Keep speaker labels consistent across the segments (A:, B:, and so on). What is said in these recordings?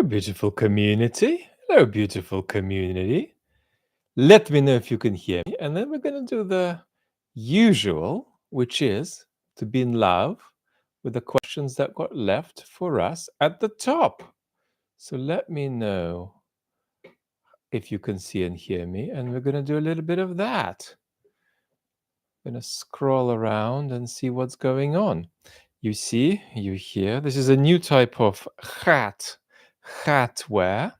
A: Hello, beautiful community. Hello, beautiful community. Let me know if you can hear me. And then we're going to do the usual, which is to be in love with the questions that got left for us at the top. So let me know if you can see and hear me. And we're going to do a little bit of that. I'm going to scroll around and see what's going on. You see, you hear. This is a new type of hatware.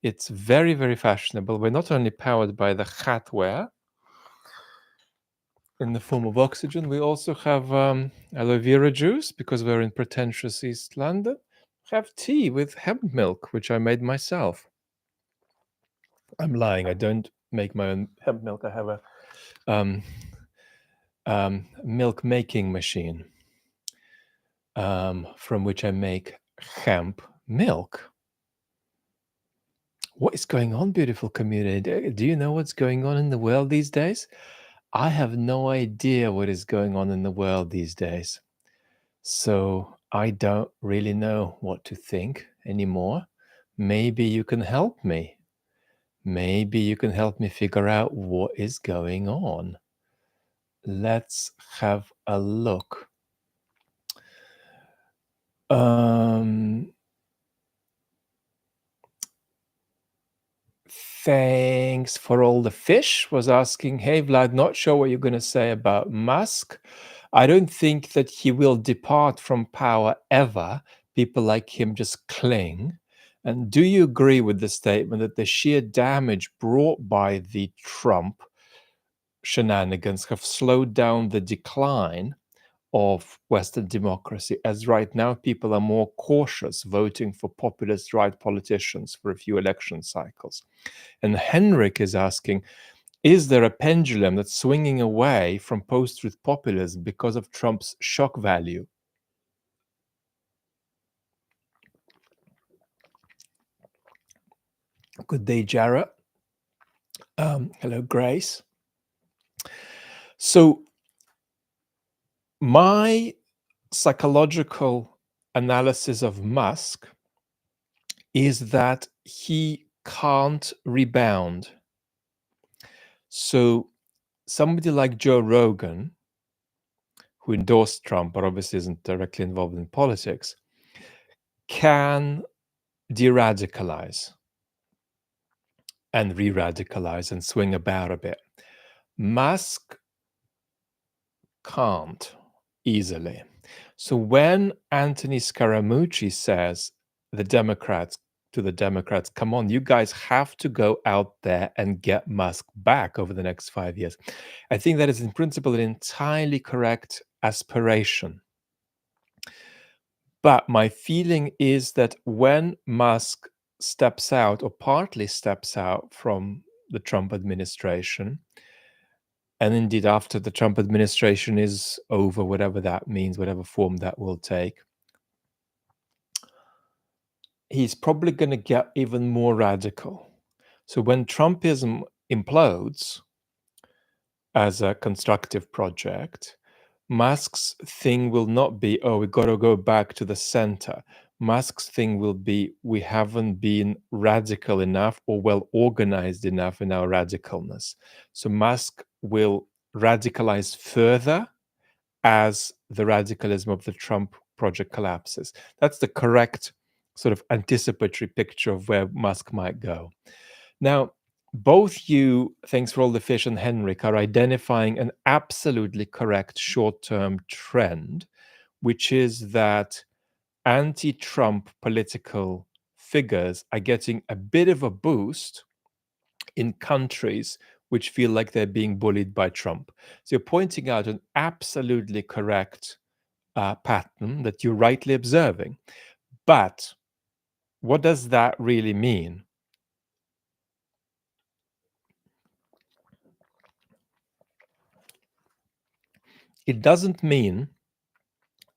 A: It's very, very fashionable. We're not only powered by the hatware in the form of oxygen, we also have aloe vera juice because we're in pretentious East London. Have tea with hemp milk, which I made myself. I'm lying. I don't make my own hemp milk. I have a milk making machine from which I make hemp milk. What is going on, beautiful community? Do you know what's going on in the world these days? I have no idea what is going on in the world these days. So I don't really know what to think anymore. Maybe you can help me. Maybe you can help me figure out what is going on. Let's have a look. Thanks for all the fish was asking, hey, Vlad, not sure what you're going to say about Musk. I don't think that he will depart from power ever. People like him just cling. And do you agree with the statement that the sheer damage brought by the Trump shenanigans have slowed down the decline of Western democracy, as right now people are more cautious voting for populist right politicians for a few election cycles? And Henrik is asking, is there a pendulum that's swinging away from post-truth populism because of Trump's shock value? Good day, Jarrett. Hello, Grace. So my psychological analysis of Musk is that he can't rebound. So somebody like Joe Rogan, who endorsed Trump but obviously isn't directly involved in politics, can de-radicalize and re-radicalize and swing about a bit. Musk can't easily. So when Anthony Scaramucci says the Democrats, come on, you guys have to go out there and get Musk back over the next 5 years, I think that is in principle an entirely correct aspiration. But my feeling is that when Musk steps out or partly steps out from the Trump administration, and indeed after the Trump administration is over, whatever that means, whatever form that will take, he's probably going to get even more radical. So when Trumpism implodes as a constructive project, Musk's thing will not be, oh, we got to go back to the center. Musk's thing will be, we haven't been radical enough or well organized enough in our radicalness. So Musk will radicalize further as the radicalism of the Trump project collapses. That's the correct sort of anticipatory picture of where Musk might go. Now, both you, thanks for all the fish, and Henrik are identifying an absolutely correct short-term trend, which is that anti-Trump political figures are getting a bit of a boost in countries which feel like they're being bullied by Trump. So you're pointing out an absolutely correct pattern that you're rightly observing. But what does that really mean? It doesn't mean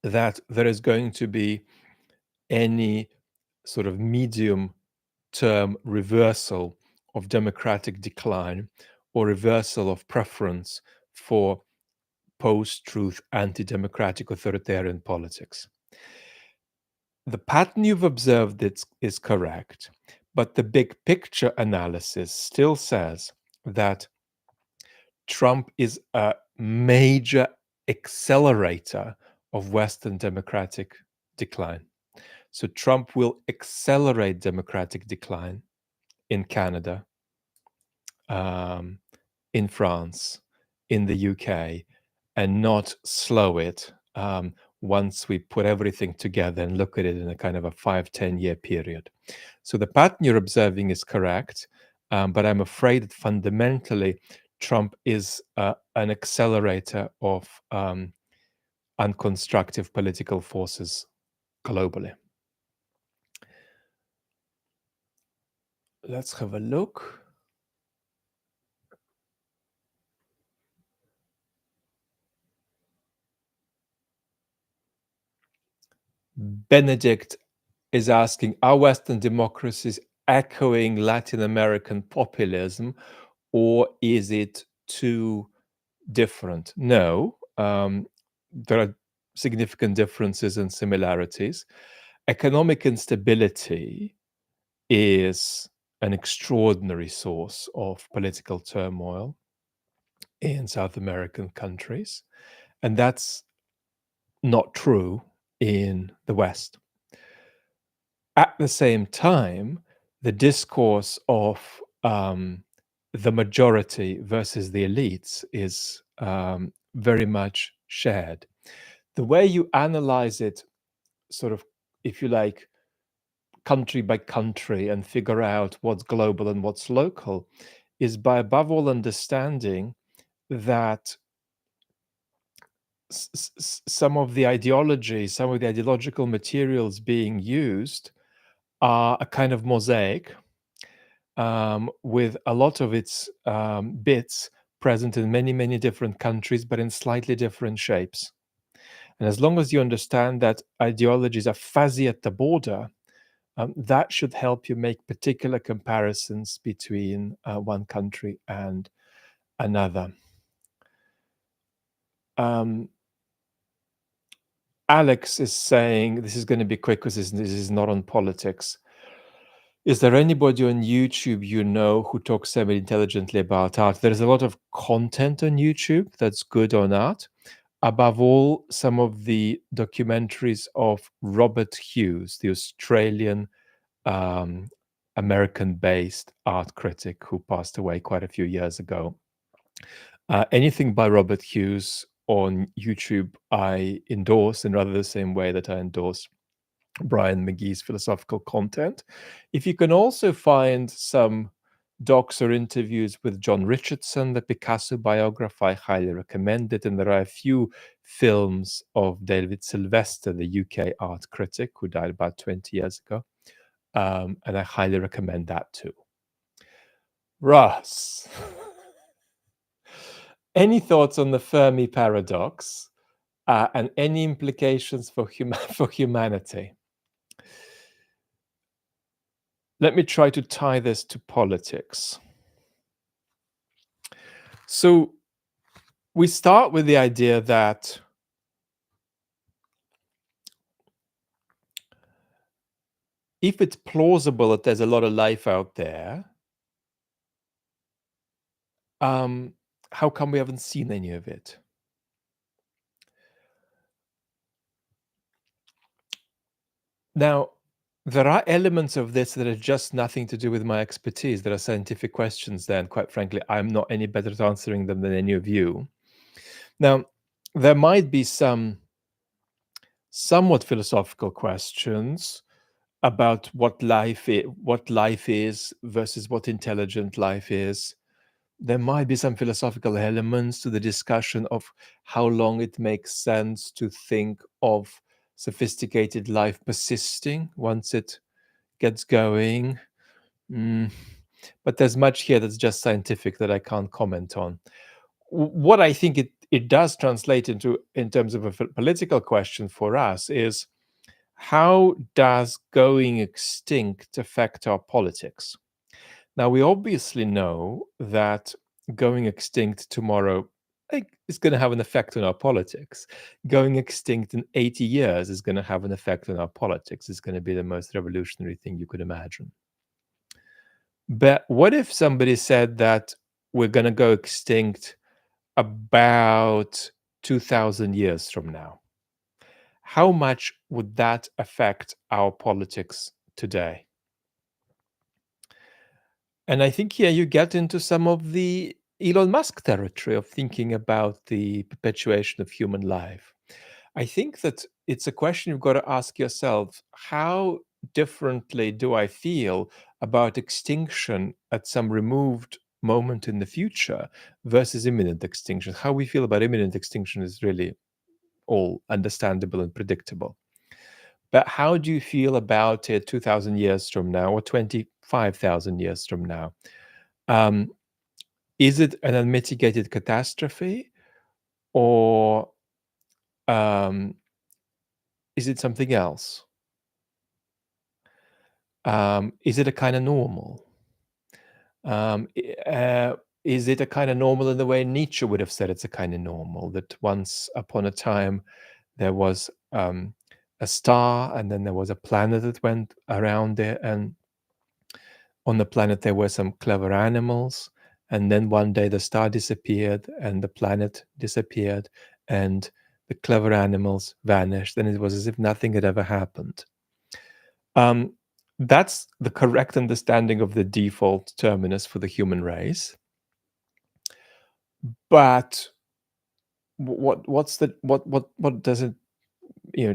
A: that there is going to be any sort of medium-term reversal of democratic decline or reversal of preference for post-truth, anti-democratic authoritarian politics. the pattern you've observed is correct, but the big picture analysis still says that Trump is a major accelerator of Western democratic decline. So Trump will accelerate democratic decline in Canada, um, in France, in the UK, and not slow it once we put everything together and look at it in a kind of a 5-10 year period. So the pattern you're observing is correct, but I'm afraid that fundamentally Trump is an accelerator of unconstructive political forces globally. Let's have a look. Benedict is asking, are Western democracies echoing Latin American populism, or is it too different? No, there are significant differences and similarities. Economic instability is an extraordinary source of political turmoil in South American countries, and that's not true in the West. At the same time, the discourse of the majority versus the elites is very much shared. The way you analyze it, sort of, if you like, country by country and figure out what's global and what's local, is by above all understanding that some of the ideology, some of the ideological materials being used are a kind of mosaic with a lot of its bits present in many, many different countries, but in slightly different shapes. And as long as you understand that ideologies are fuzzy at the border, that should help you make particular comparisons between one country and another. Alex is saying, this is going to be quick because this is not on politics. Is there anybody on YouTube you know who talks semi-intelligently about art? There's a lot of content on YouTube that's good on art. Above all, some of the documentaries of Robert Hughes, the Australian American-based art critic who passed away quite a few years ago. Anything by Robert Hughes on YouTube, I endorse in rather the same way that I endorse Brian McGee's philosophical content. If you can also find some docs or interviews with John Richardson, the Picasso biographer, I highly recommend it. And there are a few films of David Sylvester, the UK art critic who died about 20 years ago. And I highly recommend that too. Russ, any thoughts on the Fermi paradox and any implications for humanity? Let me try to tie this to politics. So we start with the idea that if it's plausible that there's a lot of life out there, how come we haven't seen any of it? Now, there are elements of this that are just nothing to do with my expertise. There are scientific questions there, and quite frankly, I'm not any better at answering them than any of you. Now, there might be some somewhat philosophical questions about what life is versus what intelligent life is. There might be some philosophical elements to the discussion of how long it makes sense to think of sophisticated life persisting once it gets going. But there's much here that's just scientific that I can't comment on. What I think it does translate into in terms of a political question for us is, how does going extinct affect our politics? Now, we obviously know that going extinct tomorrow like, it's going to have an effect on our politics. Going extinct in 80 years is going to have an effect on our politics. It's going to be the most revolutionary thing you could imagine. But what if somebody said that we're going to go extinct about 2000 years from now? How much would that affect our politics today? And I think here you get into some of the Elon Musk territory of thinking about the perpetuation of human life. I think that it's a question you've got to ask yourself: how differently do I feel about extinction at some removed moment in the future versus imminent extinction? How we feel about imminent extinction is really all understandable and predictable. But how do you feel about it 2000 years from now or 25,000 years from now? Um, is it an unmitigated catastrophe, or is it something else? Is it a kind of normal? Is it a kind of normal in the way Nietzsche would have said it's a kind of normal, that once upon a time there was a star, and then there was a planet that went around it, and on the planet there were some clever animals, and then one day the star disappeared and the planet disappeared and the clever animals vanished, and it was as if nothing had ever happened. Um, that's the correct understanding of the default terminus for the human race. But what does it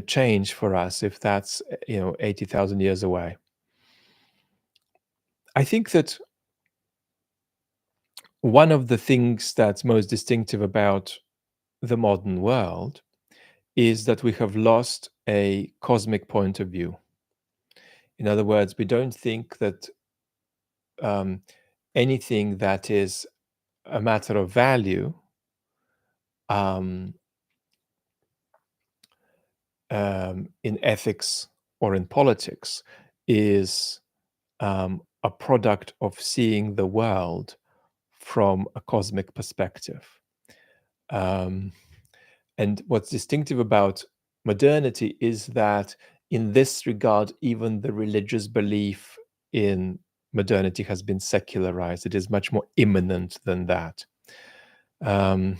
A: change for us if that's 80,000 years away? I think that one of the things that's most distinctive about the modern world is that we have lost a cosmic point of view. In other words, we don't think that anything that is a matter of value in ethics or in politics is a product of seeing the world from a cosmic perspective. And what's distinctive about modernity is that in this regard, even the religious belief in modernity has been secularized. It is much more immanent than that. And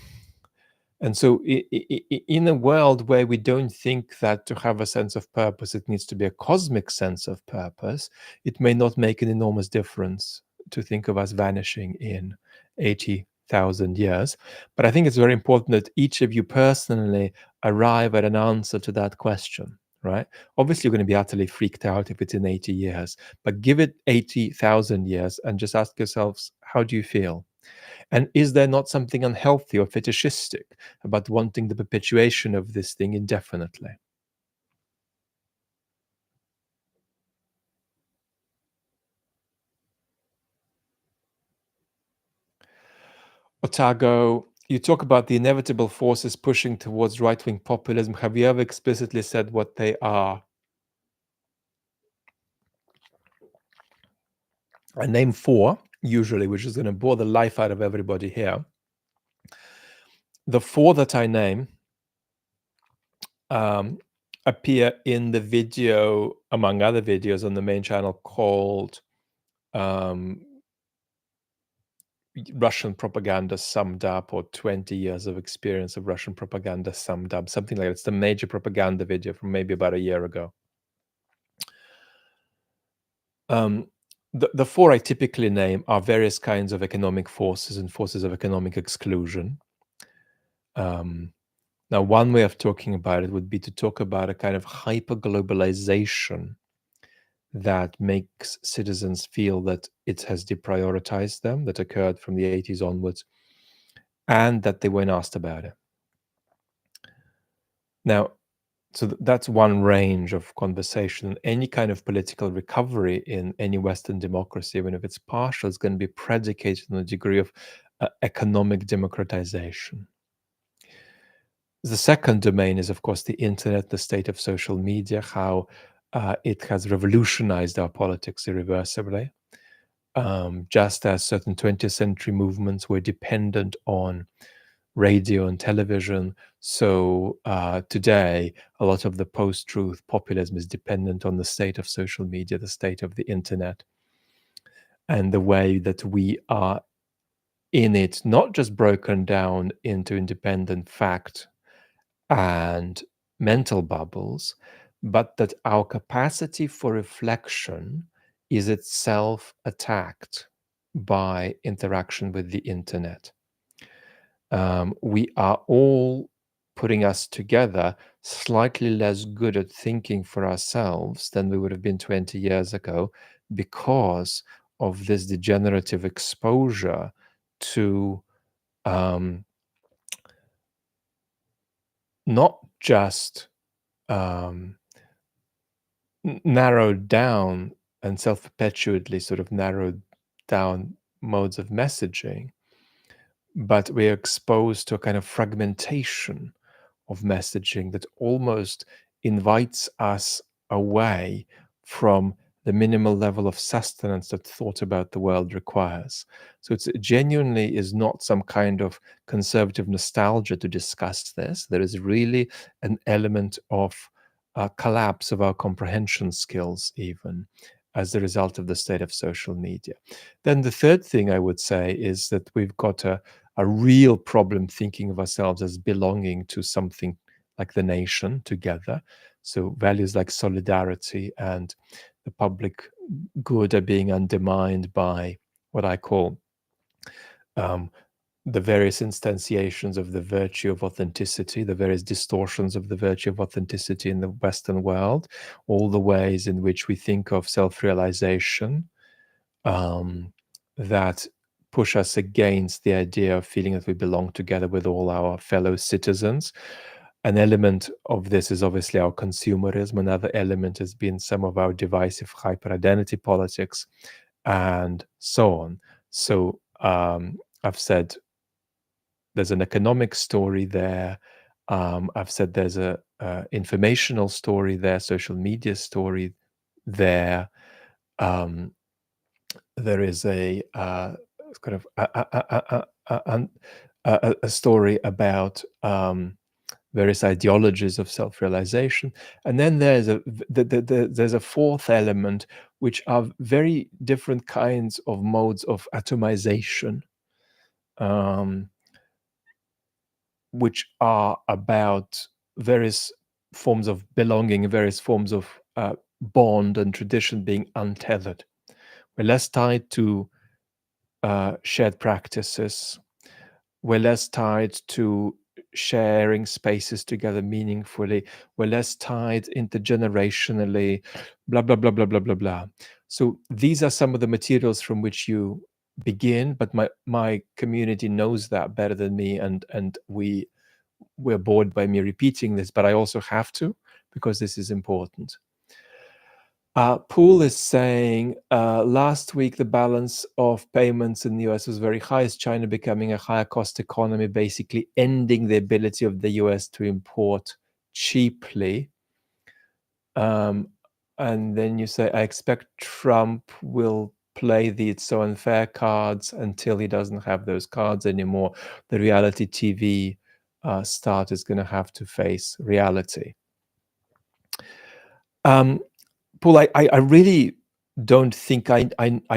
A: so in a world where we don't think that to have a sense of purpose, it needs to be a cosmic sense of purpose, it may not make an enormous difference to think of us vanishing in 80,000 years. But I think it's very important that each of you personally arrive at an answer to that question, right? Obviously, you're going to be utterly freaked out if it's in 80 years, but give it 80,000 years and just ask yourselves, how do you feel? And is there not something unhealthy or fetishistic about wanting the perpetuation of this thing indefinitely? Otago, you talk about the inevitable forces pushing towards right-wing populism. Have you ever explicitly said what they are? I name four, usually, which is going to bore the life out of everybody here. The four that I name appear in the video, among other videos, on the main channel called Russian Propaganda Summed Up, or 20 years of experience of Russian propaganda summed up, something like that. It's the major propaganda video from maybe about a year ago. The four I typically name are various kinds of economic forces and forces of economic exclusion. Now, one way of talking about it would be to talk about a kind of hyper-globalization that makes citizens feel that it has deprioritized them, that occurred from the 80s onwards, and that they weren't asked about it. Now, so that's one range of conversation. Any kind of political recovery in any Western democracy, even if it's partial, is going to be predicated on a degree of economic democratization. The second domain is, of course, the internet, the state of social media, how it has revolutionized our politics irreversibly. Just as certain 20th century movements were dependent on radio and television. So today, a lot of the post-truth populism is dependent on the state of social media, the state of the internet, and the way that we are in it, not just broken down into independent fact and mental bubbles, but that our capacity for reflection is itself attacked by interaction with the internet. We are all putting us together slightly less good at thinking for ourselves than we would have been 20 years ago because of this degenerative exposure to um, not just um, narrowed down and self-perpetuately sort of narrowed down modes of messaging, but we're exposed to a kind of fragmentation of messaging that almost invites us away from the minimal level of sustenance that thought about the world requires. So it's genuinely is not some kind of conservative nostalgia to discuss this. There is really an element of collapse of our comprehension skills, even as a result of the state of social media. Then the third thing I would say is that we've got a real problem thinking of ourselves as belonging to something like the nation together. So values like solidarity and the public good are being undermined by what I call the various instantiations of the virtue of authenticity, the various distortions of the virtue of authenticity in the Western world, all the ways in which we think of self-realization that push us against the idea of feeling that we belong together with all our fellow citizens. An element of this is obviously our consumerism. Another element has been some of our divisive hyper-identity politics and so on. So I've said there's an economic story there. I've said there's a informational story there, social media story there. There is a kind of a story about various ideologies of self-realization, and then there's there's a fourth element, which are very different kinds of modes of atomization, which are about various forms of belonging, various forms of bond and tradition being untethered. We're less tied to shared practices. We're less tied to sharing spaces together meaningfully. We're less tied intergenerationally, blah, blah, blah, blah, blah, blah, blah. So these are some of the materials from which you begin, but my community knows that better than me, and we're bored by me repeating this, but I also have to, because this is important. Pool is saying, last week the balance of payments in the US was very high, as China becoming a higher cost economy, basically ending the ability of the US to import cheaply. And then you say, I expect Trump will play the it's so unfair cards until he doesn't have those cards anymore. The reality TV start is going to have to face reality. Paul, I really don't think I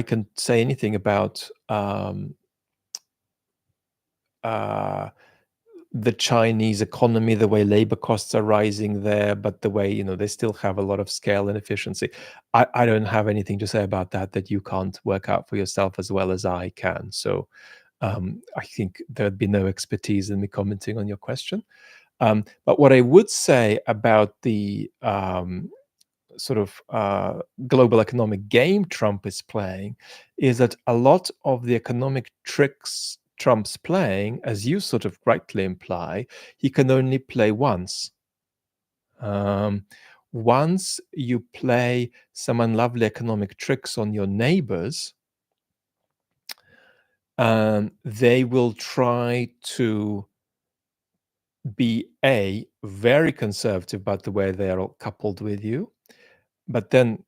A: can say anything about the Chinese economy, the way labor costs are rising there, but the way, they still have a lot of scale and efficiency. I don't have anything to say about that you can't work out for yourself as well as I can. So I think there'd be no expertise in me commenting on your question. But what I would say about the sort of global economic game Trump is playing is that a lot of the economic tricks Trump's playing, as you sort of rightly imply, he can only play once. Once you play some unlovely economic tricks on your neighbors, they will try to be very conservative about the way they are coupled with you, but then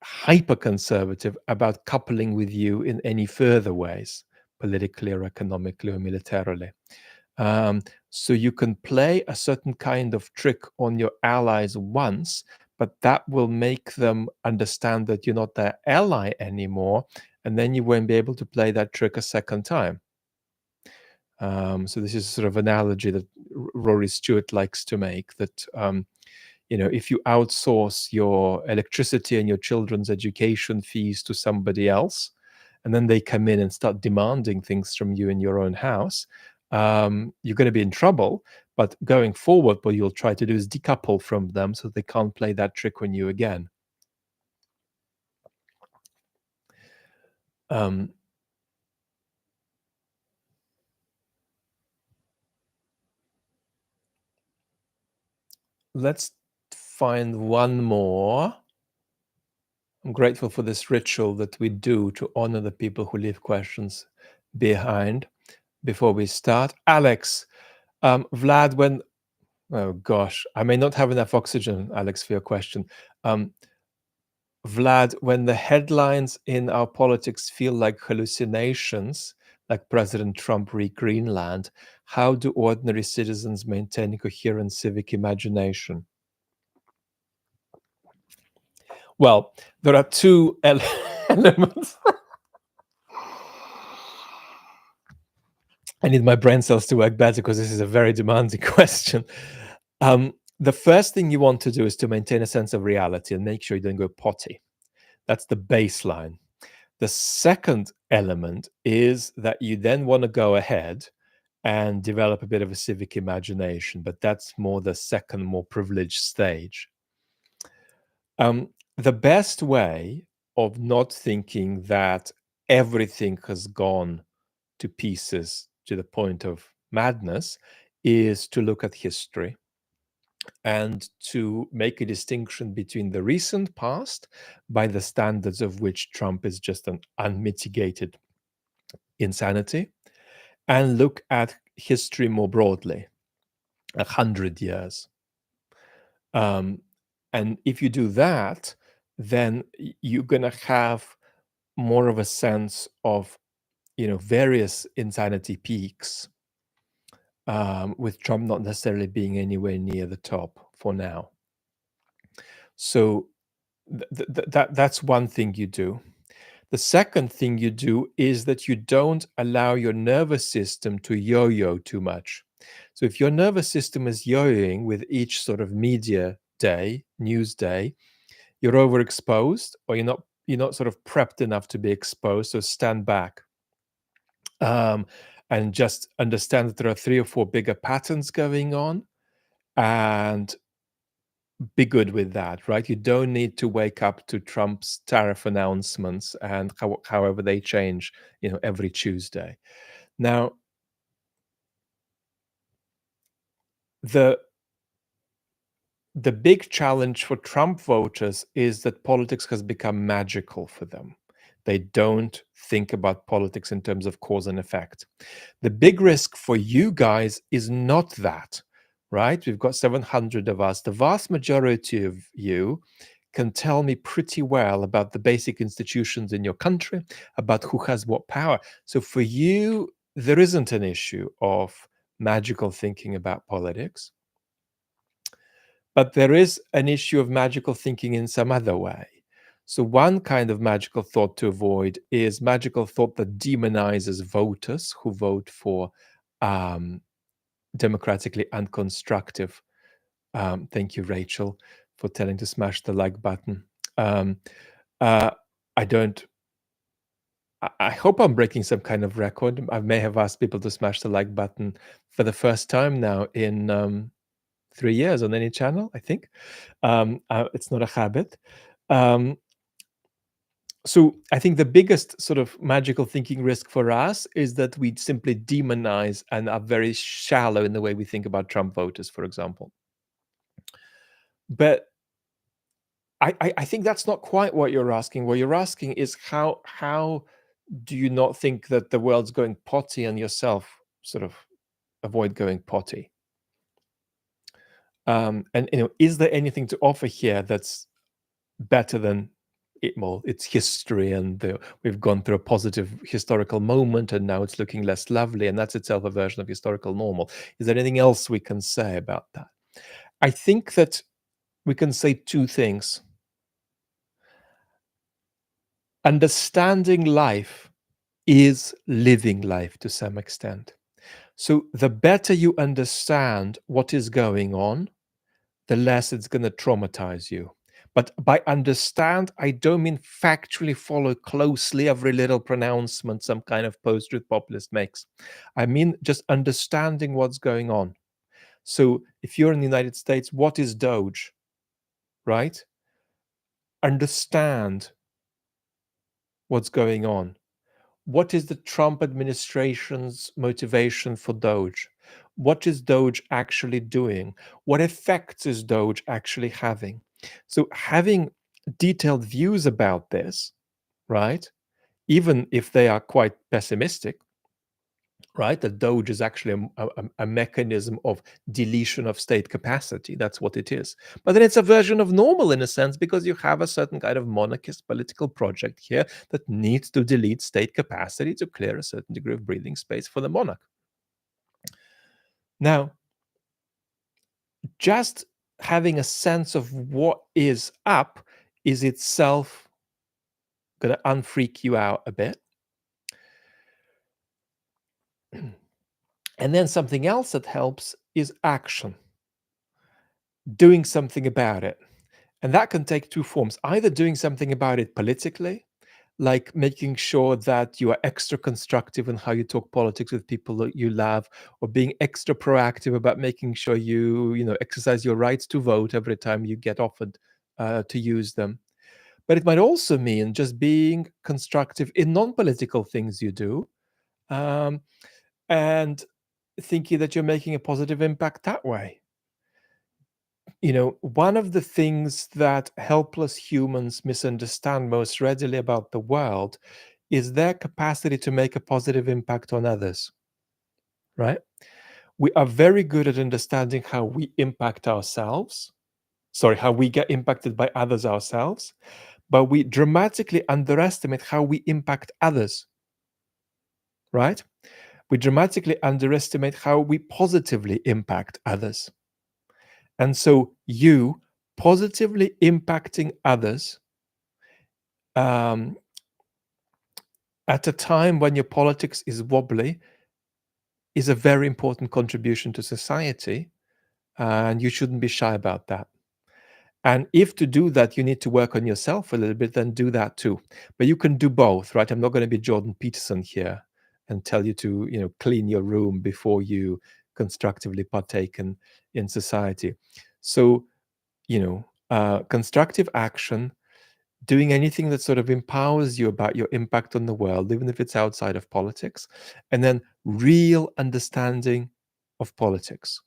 A: hyper conservative about coupling with you in any further ways, politically or economically or militarily. So you can play a certain kind of trick on your allies once, but that will make them understand that you're not their ally anymore, and then you won't be able to play that trick a second time. So this is sort of analogy that Rory Stewart likes to make, that if you outsource your electricity and your children's education fees to somebody else, and then they come in and start demanding things from you in your own house, you're going to be in trouble. But going forward, what you'll try to do is decouple from them so they can't play that trick on you again. Let's find one more. I'm grateful for this ritual that we do to honor the people who leave questions behind before we start. Alex, Vlad, oh gosh, I may not have enough oxygen, Alex, for your question. Vlad, when the headlines in our politics feel like hallucinations, like President Trump re Greenland, how do ordinary citizens maintain a coherent civic imagination? Well, there are two elements. I need my brain cells to work better because this is a very demanding question. The first thing you want to do is to maintain a sense of reality and make sure you don't go potty. That's the baseline. The second element is that you then want to go ahead and develop a bit of a civic imagination, but that's more the second, more privileged stage. The best way of not thinking that everything has gone to pieces to the point of madness is to look at history and to make a distinction between the recent past, by the standards of which Trump is just an unmitigated insanity, and look at history more broadly, 100 years. And if you do that, then you're going to have more of a sense of various insanity peaks, with Trump not necessarily being anywhere near the top for now. So that's one thing you do. The second thing you do is that you don't allow your nervous system to yo-yo too much. So if your nervous system is yo-yoing with each sort of media day, news day, you're overexposed, or you're not sort of prepped enough to be exposed. So stand back. And just understand that there are 3 or 4 bigger patterns going on, and be good with that, right? You don't need to wake up to Trump's tariff announcements and however they change, every Tuesday. Now, the big challenge for Trump voters is that politics has become magical for them. They don't think about politics in terms of cause and effect. The big risk for you guys is not that, right? We've got 700 of us. The vast majority of you can tell me pretty well about the basic institutions in your country, about who has what power. So for you, there isn't an issue of magical thinking about politics. But there is an issue of magical thinking in some other way. So one kind of magical thought to avoid is magical thought that demonizes voters who vote for democratically unconstructive. Thank you, Rachel, for telling to smash the like button. I don't. I hope I'm breaking some kind of record. I may have asked people to smash the like button for the first time now in 3 years on any channel, I think. It's not a habit. So I think the biggest sort of magical thinking risk for us is that we simply demonize and are very shallow in the way we think about Trump voters, for example. But I think that's not quite what you're asking. What you're asking is how do you not think that the world's going potty and yourself sort of avoid going potty? And is there anything to offer here that's better than it's history, and we've gone through a positive historical moment, and now it's looking less lovely, and that's itself a version of historical normal. Is there anything else we can say about that? I think that we can say two things. Understanding life is living life to some extent. So the better you understand what is going on, the less it's going to traumatize you. But by understand, I don't mean factually follow closely every little pronouncement some kind of post-truth populist makes. I mean just understanding what's going on. So if you're in the United States, what is Doge, right? Understand what's going on. What is the Trump administration's motivation for Doge? What is Doge actually doing? What effects is Doge actually having? So having detailed views about this, right, even if they are quite pessimistic, right, that Doge is actually a mechanism of deletion of state capacity. That's what it is. But then it's a version of normal in a sense, because you have a certain kind of monarchist political project here that needs to delete state capacity to clear a certain degree of breathing space for the monarch. Now, just having a sense of what is up is itself going to unfreak you out a bit. And then something else that helps is action, doing something about it. And that can take two forms, either doing something about it politically, like making sure that you are extra constructive in how you talk politics with people that you love, or being extra proactive about making sure you exercise your rights to vote every time you get offered to use them. But it might also mean just being constructive in non-political things you do, um, and thinking that you're making a positive impact that way. One of the things that helpless humans misunderstand most readily about the world is their capacity to make a positive impact on others, right? We are very good at understanding how we impact ourselves, how we get impacted by others ourselves, but we dramatically underestimate how we impact others, right? We dramatically underestimate how we positively impact others. And so you positively impacting others at a time when your politics is wobbly is a very important contribution to society, and you shouldn't be shy about that. And if to do that, you need to work on yourself a little bit, then do that too. But you can do both, right? I'm not going to be Jordan Peterson here and tell you to, clean your room before you constructively partake in society. So, constructive action, doing anything that sort of empowers you about your impact on the world, even if it's outside of politics, and then real understanding of politics.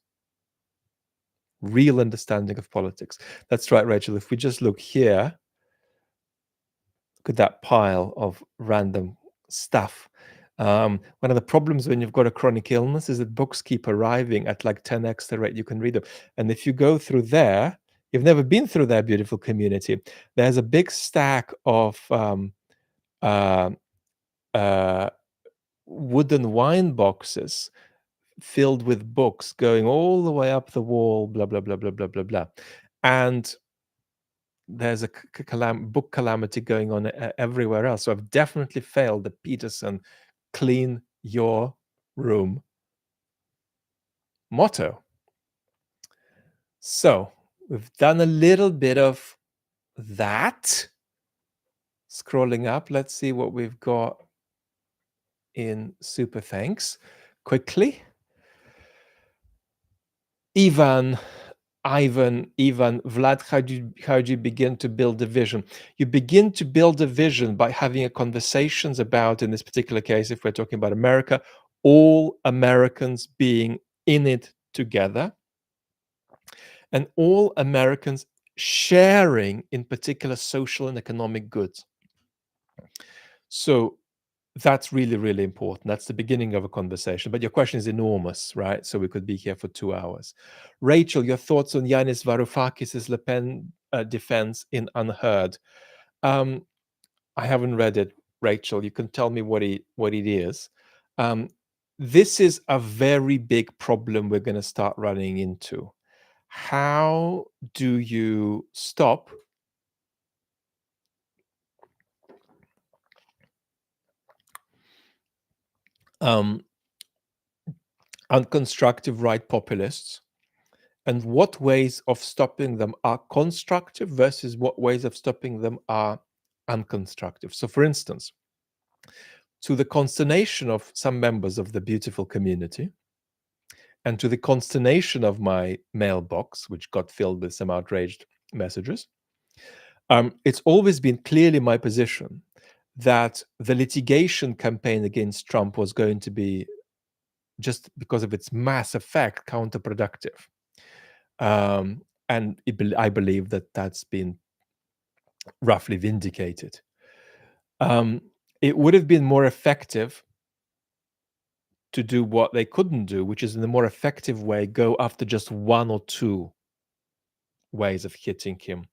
A: Real understanding of politics. That's right, Rachel. If we just look here, look at that pile of random stuff. One of the problems when you've got a chronic illness is that books keep arriving at like 10x the rate you can read them. And if you go through there, you've never been through their beautiful community. There's a big stack of uh, uh, wooden wine boxes filled with books going all the way up the wall, blah, blah, blah, blah, blah, blah, blah. And there's a book calamity going on everywhere else. So I've definitely failed the Peterson clean your room motto. So we've done a little bit of that. Scrolling up, let's see what we've got in super thanks quickly. Ivan, Vlad, how do you begin to build a vision? You begin to build a vision by having a conversations about, in this particular case, if we're talking about America, all Americans being in it together, and all Americans sharing, in particular, social and economic goods. So that's really, really important. That's the beginning of a conversation. But your question is enormous, right? So we could be here for 2 hours. Rachel, your thoughts on Yanis Varoufakis' Le Pen defense in UnHerd? Um, I haven't read it, Rachel. You can tell me what it is. Um, this is a very big problem we're going to start running into. How do you stop unconstructive right populists, and what ways of stopping them are constructive versus what ways of stopping them are unconstructive? So, for instance, to the consternation of some members of the beautiful community, and to the consternation of my mailbox, which got filled with some outraged messages, it's always been clearly my position that the litigation campaign against Trump was going to be, just because of its mass effect, counterproductive. And I believe that that's been roughly vindicated. It would have been more effective to do what they couldn't do, which is in a more effective way go after just one or two ways of hitting him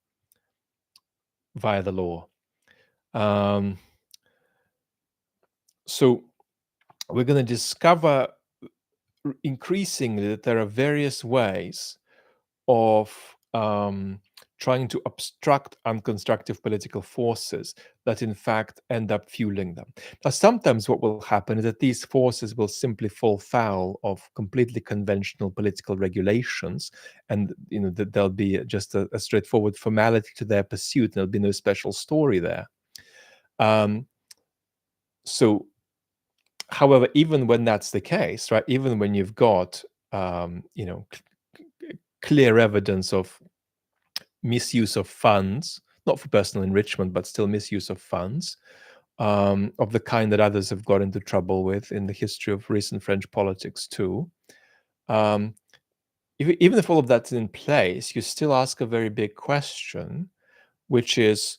A: via the law. So we're going to discover increasingly that there are various ways of trying to obstruct unconstructive political forces that in fact end up fueling them. Now, sometimes what will happen is that these forces will simply fall foul of completely conventional political regulations, and that there'll be just a straightforward formality to their pursuit, and there'll be no special story there. So, however, even when that's the case, right, even when you've got clear evidence of misuse of funds, not for personal enrichment, but still misuse of funds, of the kind that others have got into trouble with in the history of recent French politics too. Even if all of that's in place, you still ask a very big question, which is,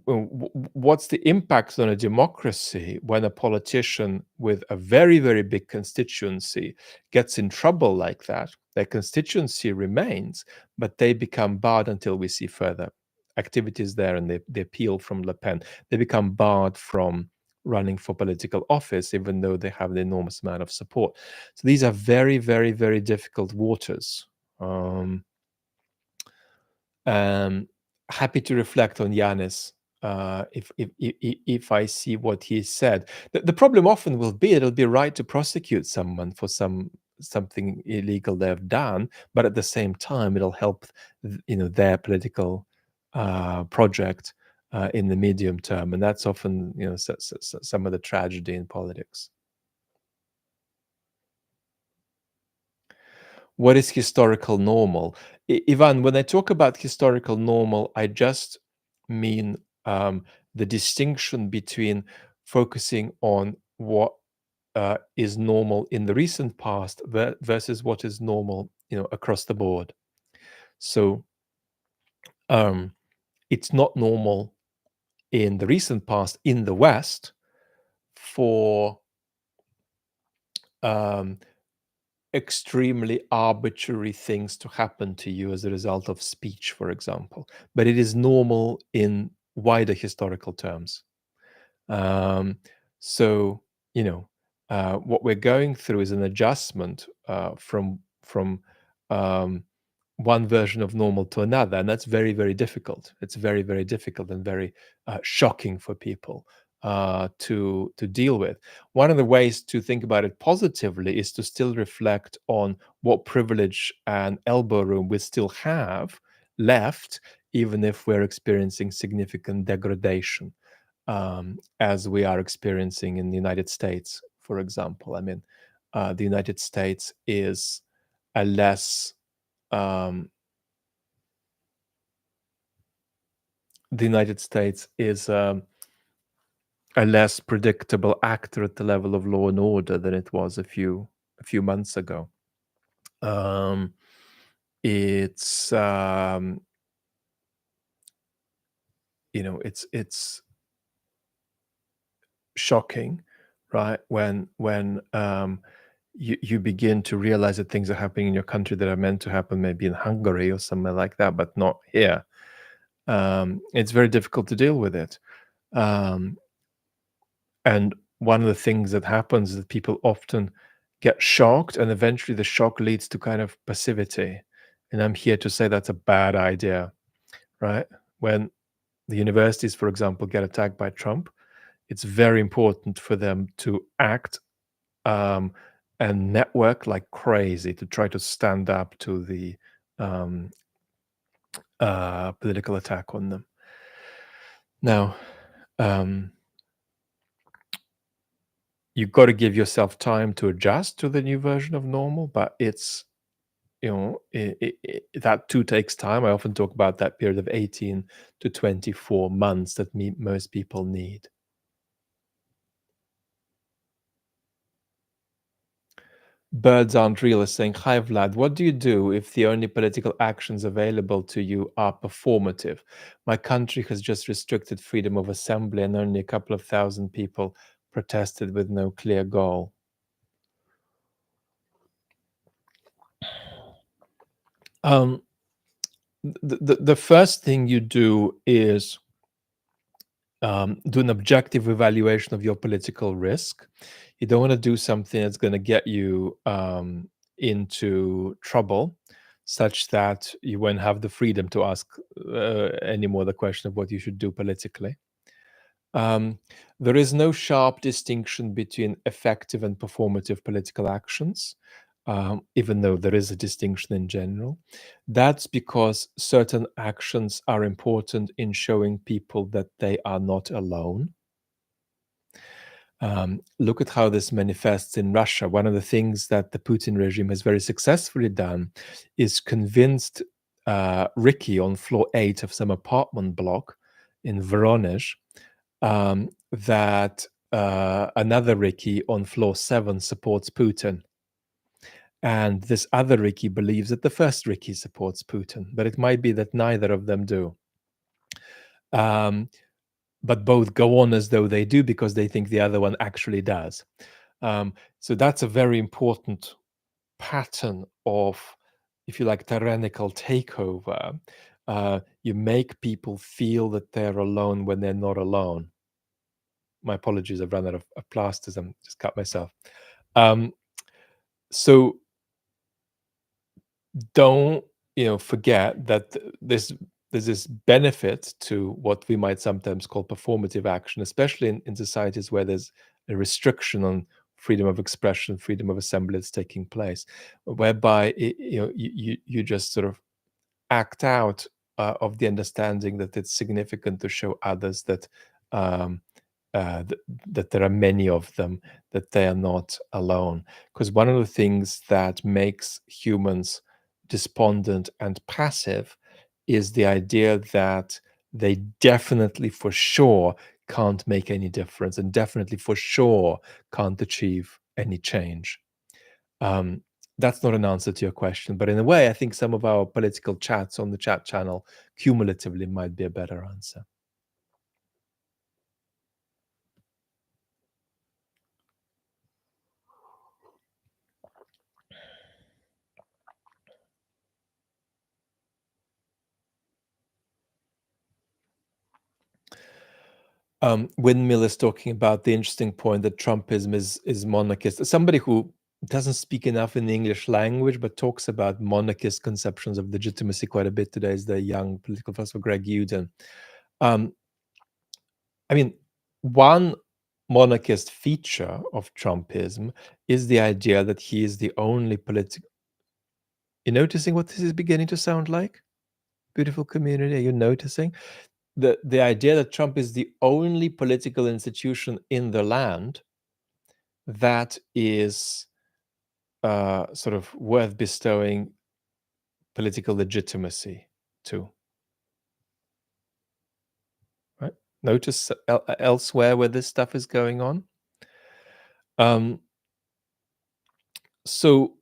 A: what's the impact on a democracy when a politician with a very, very big constituency gets in trouble like that? Their constituency remains, but they become barred until we see further activities there, and they appeal from Le Pen. They become barred from running for political office, even though they have an enormous amount of support. So these are very, very, very difficult waters. Happy to reflect on Yanis if I see what he said. The problem often will be it'll be right to prosecute someone for something illegal they've done, but at the same time it'll help their political project in the medium term, and that's often some of the tragedy in politics. What is historical normal? Ivan, when I talk about historical normal, I just mean the distinction between focusing on what is normal in the recent past versus what is normal, across the board. So it's not normal in the recent past in the West for extremely arbitrary things to happen to you as a result of speech, for example, but it is normal in wider historical terms. So what we're going through is an adjustment from one version of normal to another, and that's very, very difficult. It's very, very difficult and very shocking for people to deal with. One of the ways to think about it positively is to still reflect on what privilege and elbow room we still have left, even if we're experiencing significant degradation, as we are experiencing in the United States, for example. I mean, the United States is a less the United States is a less predictable actor at the level of law and order than it was a few months ago. It's it's shocking, right? When you begin to realize that things are happening in your country that are meant to happen maybe in Hungary or somewhere like that, but not here. It's very difficult to deal with it. Um, and one of the things that happens is that people often get shocked, and eventually the shock leads to kind of passivity. And I'm here to say that's a bad idea, right? When the universities, for example, get attacked by Trump, it's very important for them to act um, and network like crazy to try to stand up to the um, political attack on them. Now, um, you've got to give yourself time to adjust to the new version of normal, but it's that too takes time. I often talk about that period of 18 to 24 months that most people need. Birds aren't real is saying, "Hi Vlad, what do you do if the only political actions available to you are performative? My country has just restricted freedom of assembly and only a couple of thousand people protested with no clear goal." Um, the first thing you do is do an objective evaluation of your political risk. You don't want to do something that's going to get you into trouble, such that you won't have the freedom to ask anymore the question of what you should do politically. Um, there is no sharp distinction between effective and performative political actions, even though there is a distinction in general. That's because certain actions are important in showing people that they are not alone. Look at how this manifests in Russia. One of the things that the Putin regime has very successfully done is convinced Ricky on floor 8 of some apartment block in Voronezh that another Ricky on floor 7 supports Putin. And this other Ricky believes that the first Ricky supports Putin, but it might be that neither of them do. But both go on as though they do because they think the other one actually does. So that's a very important pattern of, if you like, tyrannical takeover. You make people feel that they're alone when they're not alone. My apologies, I've run out of plasters. I'm just cut myself. So don't forget that there's this benefit to what we might sometimes call performative action, especially in societies where there's a restriction on freedom of expression, freedom of assembly that's taking place, whereby you just sort of act out of the understanding that it's significant to show others that um, that there are many of them, that they are not alone. Because one of the things that makes humans despondent and passive is the idea that they definitely for sure can't make any difference and definitely for sure can't achieve any change. Um, that's not an answer to your question, but in a way, I think some of our political chats on the chat channel cumulatively might be a better answer. Windmill is talking about the interesting point that Trumpism is monarchist. Somebody who doesn't speak enough in the English language, but talks about monarchist conceptions of legitimacy quite a bit today is the young political philosopher Greg Uden. I mean, one monarchist feature of Trumpism is the idea that he is the only political. You're noticing what this is beginning to sound like? Beautiful community, are you noticing? The idea that Trump is the only political institution in the land that is sort of worth bestowing political legitimacy to. Right? Notice elsewhere where this stuff is going on. So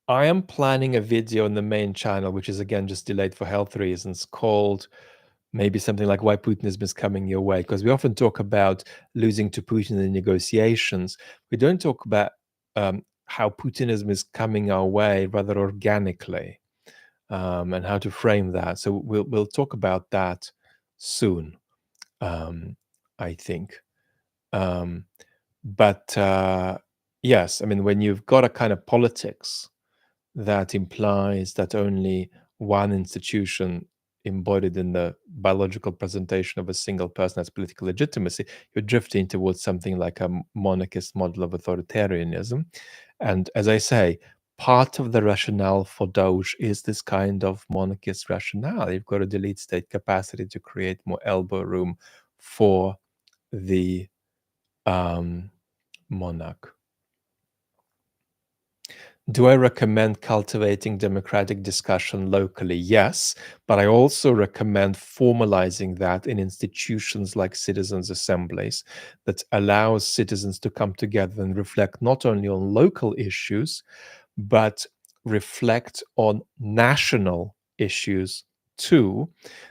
A: I am planning a video on the main channel, which is again just delayed for health reasons, called maybe something like "Why Putinism is Coming Your Way," because we often talk about losing to Putin in negotiations. We don't talk about how Putinism is coming our way rather organically. and how to frame that. So we'll talk about that soon, I think. Um, but yes, I mean, when you've got a kind of politics that implies that only one institution embodied in the biological presentation of a single person has political legitimacy, you're drifting towards something like a monarchist model of authoritarianism. And as I say, part of the rationale for Doge is this kind of monarchist rationale. You've got a delete state capacity to create more elbow room for the monarch. Do I recommend cultivating democratic discussion locally? Yes, but I also recommend formalizing that in institutions like citizens' assemblies that allows citizens to come together and reflect not only on local issues, but reflect on national issues too.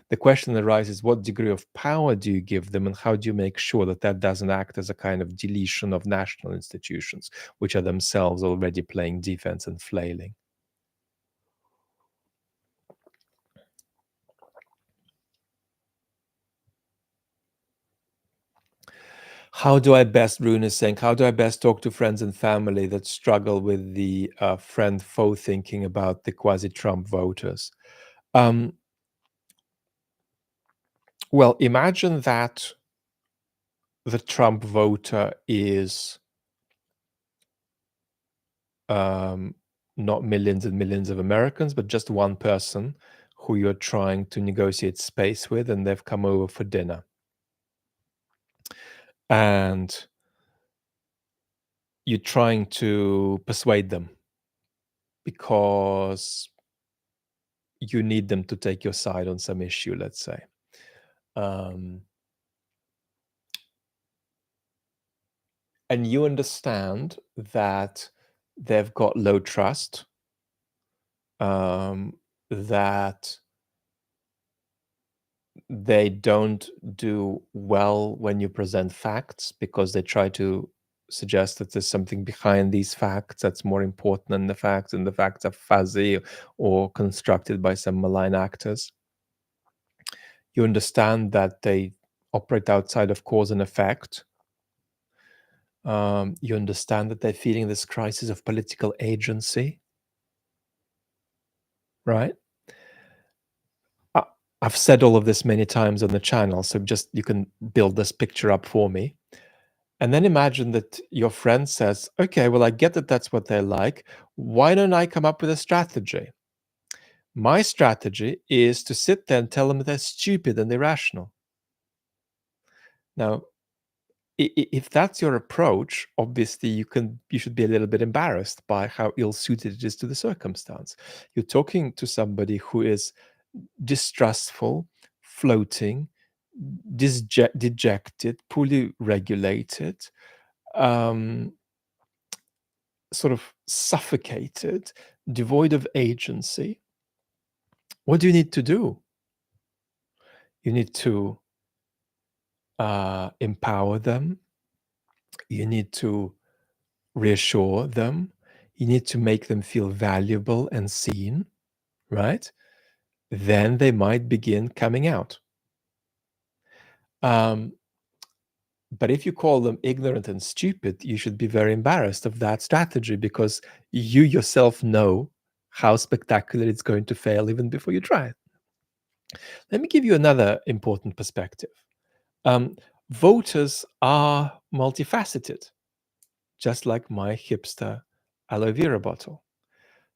A: The question arises, what degree of power do you give them, and how do you make sure that that doesn't act as a kind of deletion of national institutions, which are themselves already playing defense and flailing? How do I best, Rune is saying, how do I best talk to friends and family that struggle with the friend-foe thinking about the quasi-Trump voters? Um, well, imagine that the Trump voter is um, not millions and millions of Americans, but just one person who you're trying to negotiate space with, and they've come over for dinner. And you're trying to persuade them because you need them to take your side on some issue, let's say. Um, and you understand that they've got low trust, that they don't do well when you present facts because they try to suggest that there's something behind these facts that's more important than the facts, and the facts are fuzzy or constructed by some malign actors. You understand that they operate outside of cause and effect. You understand that they're feeling this crisis of political agency, right? I've said all of this many times on the channel, so just you can build this picture up for me. And then imagine that your friend says, okay, well, I get that that's what they like. Why don't I come up with a strategy? My strategy is to sit there and tell them they're stupid and irrational. Now, if that's your approach, obviously you should be a little bit embarrassed by how ill-suited it is to the circumstance. You're talking to somebody who is distrustful, floating, dejected, poorly regulated, sort of suffocated, devoid of agency. What do you need to do? You need to empower them. You need to reassure them. You need to make them feel valuable and seen, right? Then they might begin coming out. But if you call them ignorant and stupid, you should be very embarrassed of that strategy, because you yourself know how spectacular it's going to fail even before you try it. Let me give you another important perspective. Voters are multifaceted, just like my hipster aloe vera bottle.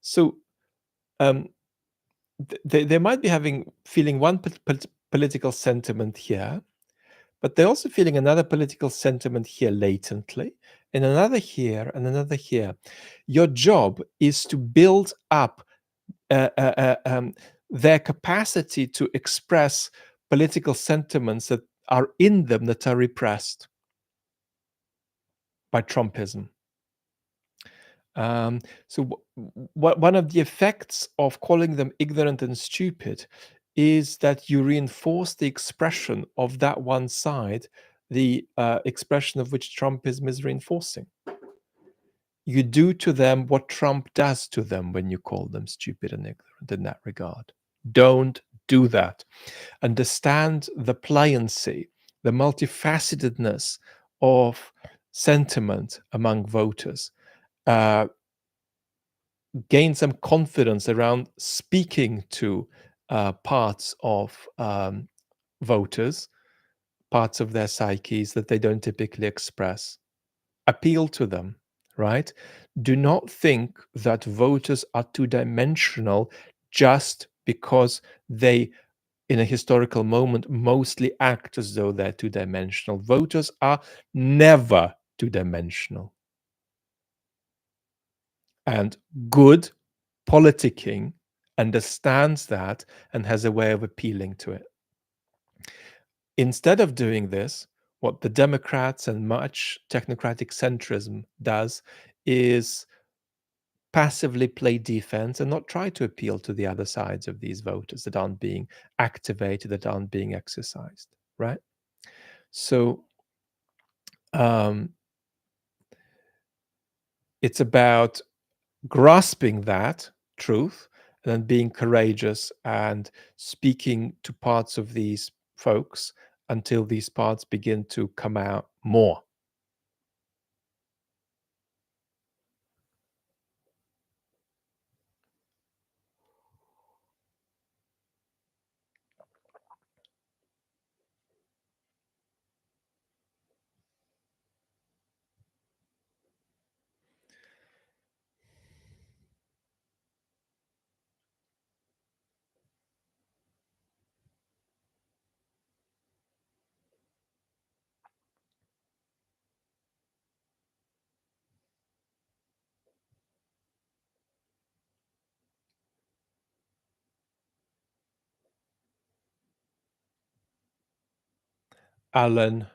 A: So they might be feeling one political sentiment here, but they're also feeling another political sentiment here latently, and another here, and another here. Your job is to build up their capacity to express political sentiments that are in them that are repressed by Trumpism. So one of the effects of calling them ignorant and stupid is that you reinforce the expression of that one side, the expression of which Trumpism is reinforcing. you do to them what Trump does to them when you call them stupid and ignorant in that regard. Don't do that. Understand the pliancy, the multifacetedness of sentiment among voters. Uh, Gain some confidence around speaking to parts of voters, parts of their psyches that they don't typically express. Appeal to them, right? Do not think that voters are two dimensional just because they, in a historical moment, mostly act as though they're two dimensional. Voters are never two dimensional. And good politicking understands that and has a way of appealing to it. Instead of doing this, what the Democrats and much technocratic centrism does is passively play defense and not try to appeal to the other sides of these voters that aren't being activated, that aren't being exercised, right? So it's about grasping that truth and then being courageous and speaking to parts of these folks until these parts begin to come out more. Alan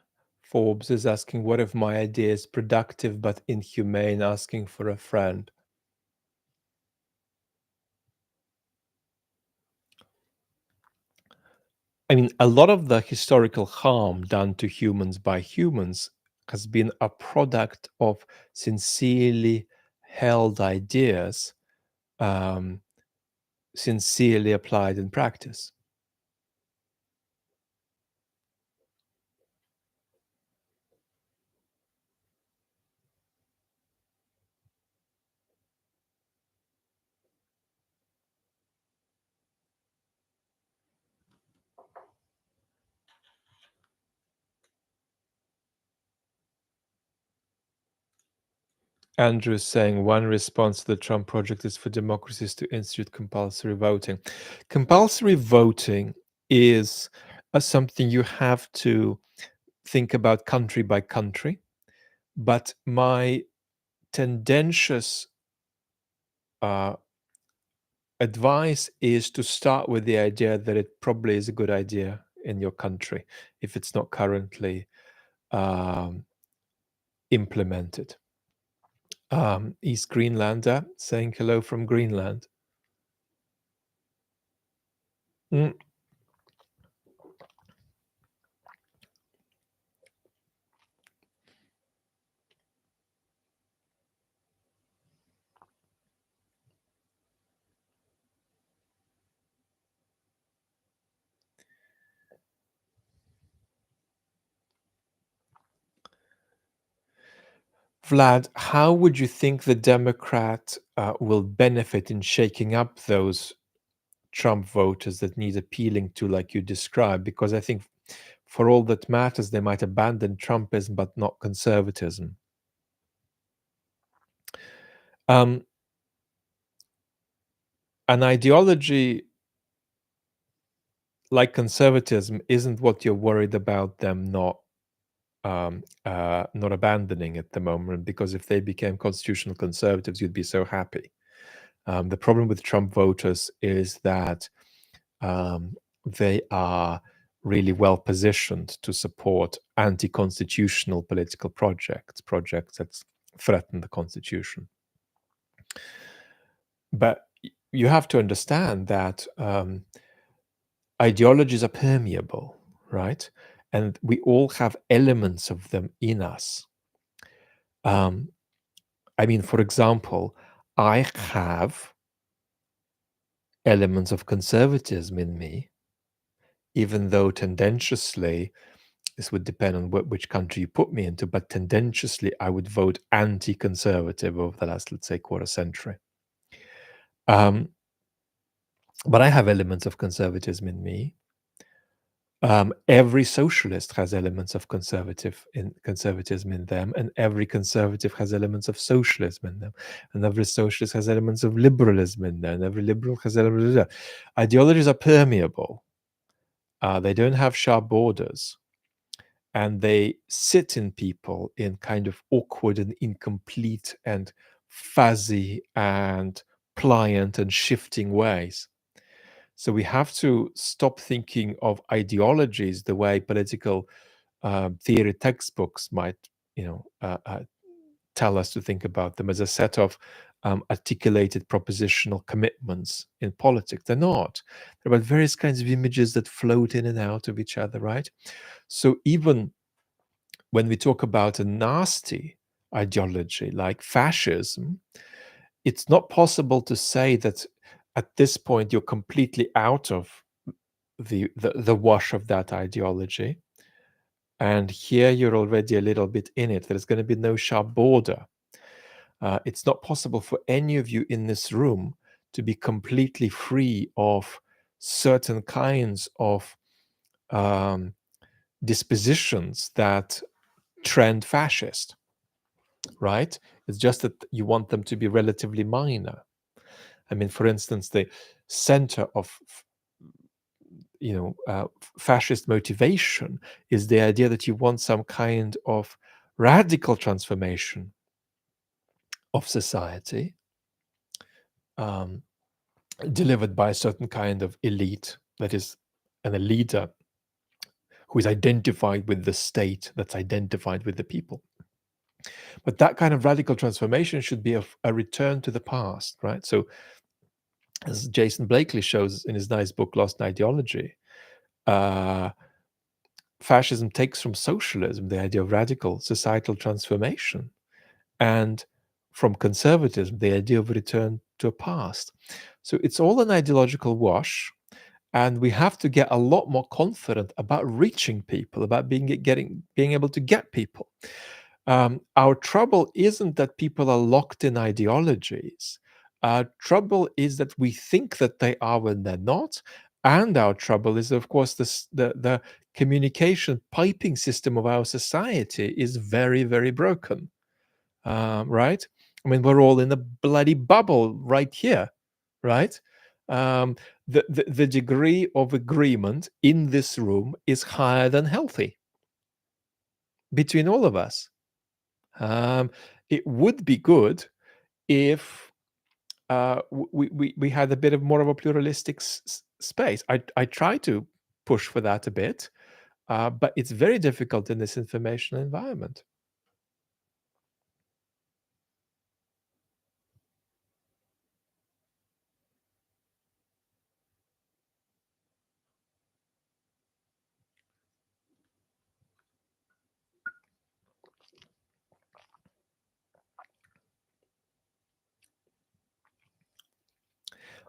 A: Forbes is asking, what if my idea is productive but inhumane, asking for a friend? I mean, a lot of the historical harm done to humans by humans has been a product of sincerely held ideas, sincerely applied in practice. Andrew is saying one response to the Trump project is for democracies to institute compulsory voting. Compulsory voting is something you have to think about country by country, but my tendentious advice is to start with the idea that it probably is a good idea in your country if it's not currently implemented. East Greenlander saying hello from Greenland. Mm. Vlad, how would you think the Democrat will benefit in shaking up those Trump voters that need appealing to, like you described? Because I think for all that matters, they might abandon Trumpism but not conservatism. An ideology like conservatism isn't what you're worried about them not abandoning at the moment, because if they became constitutional conservatives, you'd be so happy. The problem with Trump voters is that they are really well positioned to support anti-constitutional political projects that threaten the constitution. But you have to understand that ideologies are permeable, right? And we all have elements of them in us. I mean, for example, I have elements of conservatism in me, even though tendentiously, this would depend on which country you put me into, but tendentiously, I would vote anti-conservative over the last, let's say, quarter century. Um, but I have elements of conservatism in me. Every socialist has elements of conservatism in them, and every conservative has elements of socialism in them, and every socialist has elements of liberalism in them, and every liberal has elements. Ideologies are permeable. They don't have sharp borders, and they sit in people in kind of awkward and incomplete and fuzzy and pliant and shifting ways. So we have to stop thinking of ideologies the way political theory textbooks might, tell us to think about them as a set of articulated propositional commitments in politics. They're not. They're about various kinds of images that float in and out of each other, right? So even when we talk about a nasty ideology like fascism, it's not possible to say that at this point you're completely out of the wash of that ideology. And here you're already a little bit in it. There's going to be no sharp border. It's not possible for any of you in this room to be completely free of certain kinds of dispositions that trend fascist, right? It's just that you want them to be relatively minor. I mean, for instance, the center of fascist motivation is the idea that you want some kind of radical transformation of society, delivered by a certain kind of elite, that is a leader who is identified with the state, that's identified with the people. But that kind of radical transformation should be a return to the past, right? So as Jason Blakely shows in his nice book Lost in Ideology, fascism takes from socialism the idea of radical societal transformation, and from conservatism the idea of return to a past. So it's all an ideological wash, and we have to get a lot more confident about reaching people, about being able to get people. Our trouble isn't that people are locked in ideologies. Our trouble is that we think that they are when they're not. And our trouble is, of course, the communication piping system of our society is very, very broken. Right? I mean, we're all in a bloody bubble right here, right? The degree of agreement in this room is higher than healthy between all of us. It would be good if we had a bit of more of a pluralistic space. I try to push for that a bit, but it's very difficult in this information environment.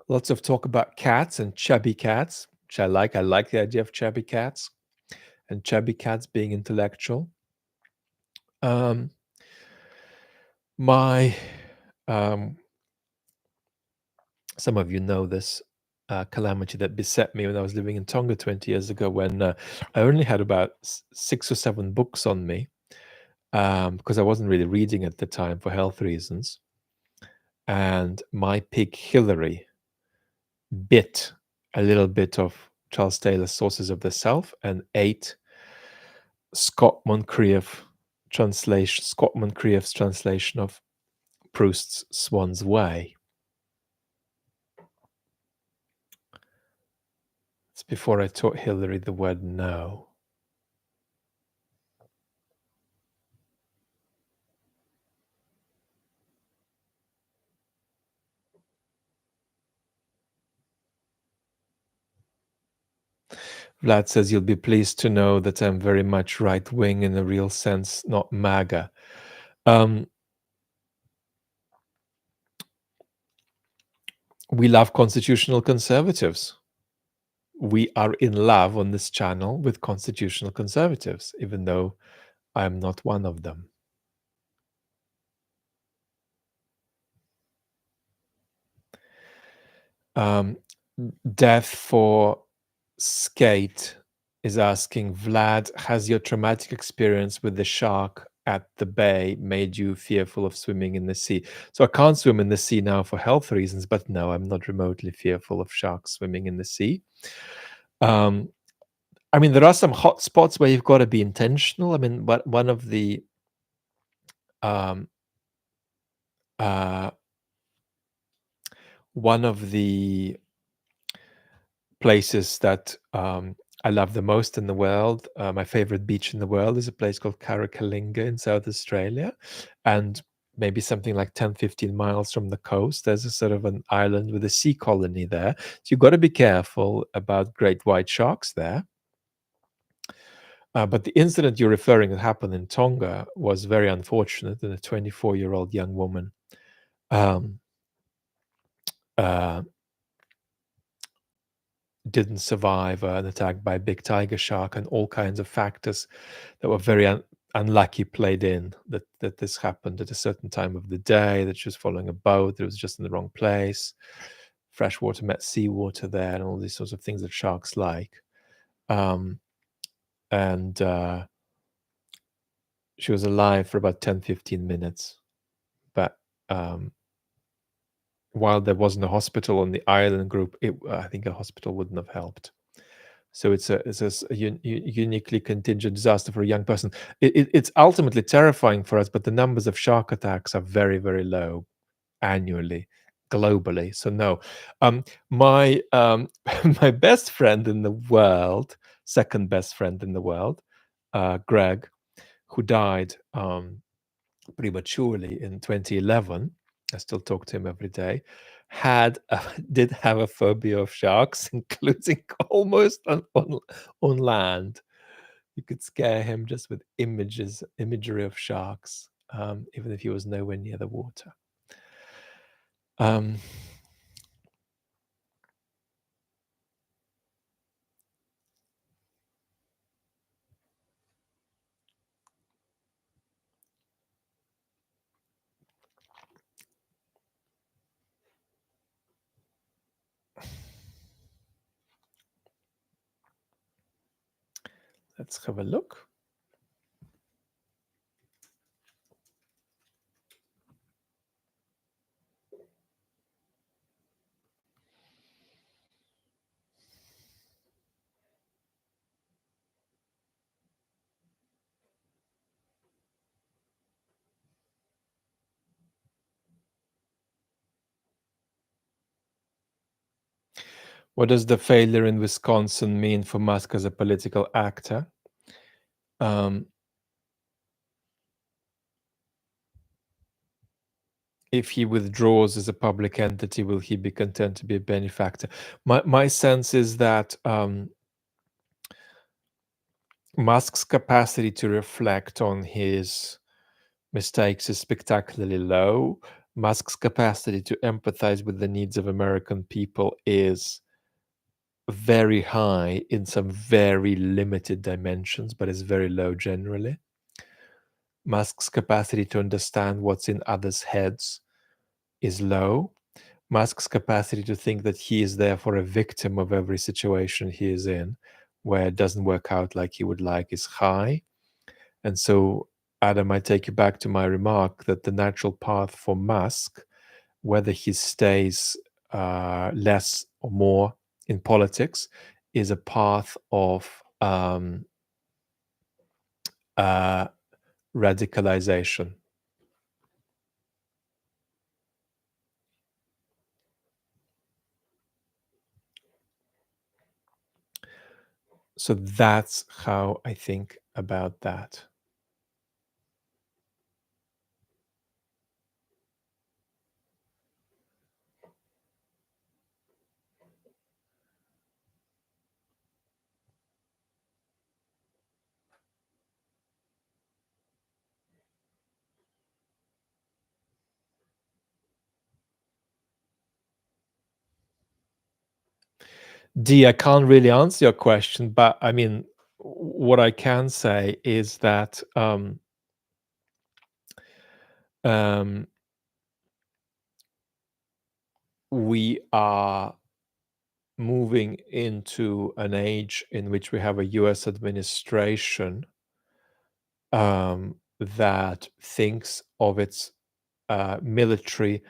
A: Lots of talk about cats and chubby cats, which I like. I like the idea of chubby cats and chubby cats being intellectual. My some of you know this calamity that beset me when I was living in Tonga 20 years ago, when I only had about 6 or 7 books on me, because I wasn't really reading at the time for health reasons. And my pig Hillary bit a little bit of Charles Taylor's Sources of the Self and ate Scott Moncrieff's translation of Proust's Swan's Way. It's before I taught Hillary the word no. Vlad says, you'll be pleased to know that I'm very much right-wing in a real sense, not MAGA. we love constitutional conservatives. We are in love on this channel with constitutional conservatives, even though I'm not one of them. Death for Skate is asking, Vlad, has your traumatic experience with the shark at the bay made you fearful of swimming in the sea? So I can't swim in the sea now for health reasons, but no, I'm not remotely fearful of sharks swimming in the sea. I mean, there are some hot spots where you've got to be intentional. I mean, but one of the um, uh, one of the places that I love the most in the world, my favorite beach in the world, is a place called Karakalinga in South Australia, and maybe something like 10, 15 miles from the coast, there's a sort of an island with a sea colony there. So you've got to be careful about great white sharks there. But the incident you're referring that happened in Tonga was very unfortunate, and a 24-year-old young woman um, uh, didn't survive an attack by a big tiger shark, and all kinds of factors that were very unlucky played in that this happened at a certain time of the day, that she was following a boat, that it was just in the wrong place, fresh water met seawater there, and all these sorts of things that sharks like. And she was alive for about 10, 15 minutes. But while there wasn't a hospital on the island group, I think a hospital wouldn't have helped. So it's a uniquely contingent disaster for a young person. It's ultimately terrifying for us, but the numbers of shark attacks are very, very low annually, globally. So no, my my best friend in the world, second best friend in the world, Greg, who died prematurely in 2011. I still talk to him every day. Did have a phobia of sharks, including almost on land. You could scare him just with imagery of sharks, even if he was nowhere near the water. Let's have a look. What does the failure in Wisconsin mean for Musk as a political actor? If he withdraws as a public entity, will he be content to be a benefactor? My sense is that Musk's capacity to reflect on his mistakes is spectacularly low. Musk's capacity to empathize with the needs of American people is very high in some very limited dimensions, but is very low generally. Musk's capacity to understand what's in others' heads is low. Musk's capacity to think that he is therefore a victim of every situation he is in, where it doesn't work out like he would like, is high. And so, Adam, I take you back to my remark that the natural path for Musk, whether he stays less or more in politics, is a path of radicalization. So that's how I think about that. D, I can't really answer your question, but I mean, what I can say is that um, we are moving into an age in which we have a US administration that thinks of its military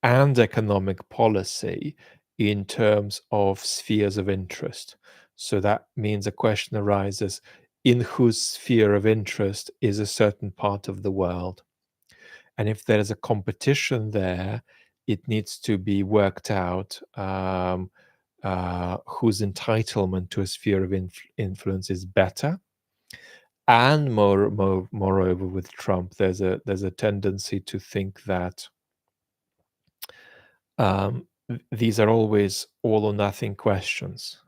A: and economic policy in terms of spheres of interest. So that means a question arises, in whose sphere of interest is a certain part of the world? And if there is a competition there, it needs to be worked out whose entitlement to a sphere of influence is better. And moreover, with Trump, there's a tendency to think that these are always all or nothing questions.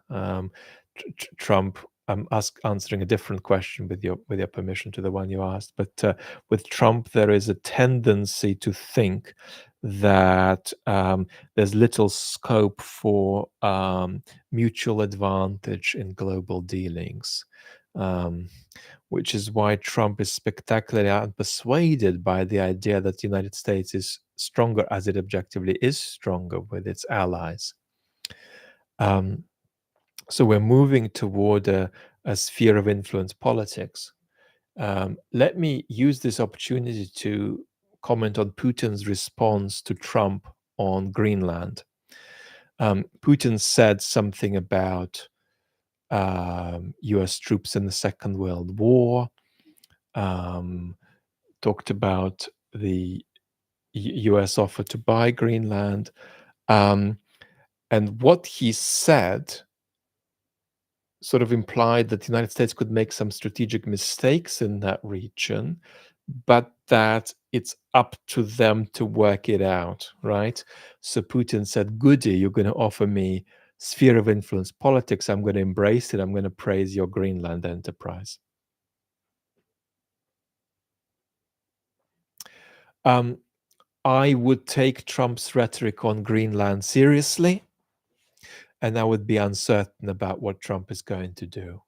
A: Trump, I'm answering a different question with your permission to the one you asked, but with Trump, there is a tendency to think that there's little scope for mutual advantage in global dealings. Um, which is why Trump is spectacularly unpersuaded by the idea that the United States is stronger, as it objectively is stronger with its allies. Um, so we're moving toward a sphere of influence politics. Let me use this opportunity to comment on Putin's response to Trump on Greenland. Putin said something about US troops in the Second World War, talked about the US offer to buy Greenland. And what he said sort of implied that the United States could make some strategic mistakes in that region, but that it's up to them to work it out, right? So Putin said, goody, you're going to offer me sphere of influence politics. I'm going to embrace it. I'm going to praise your Greenland enterprise. I would take Trump's rhetoric on Greenland seriously, and I would be uncertain about what Trump is going to do.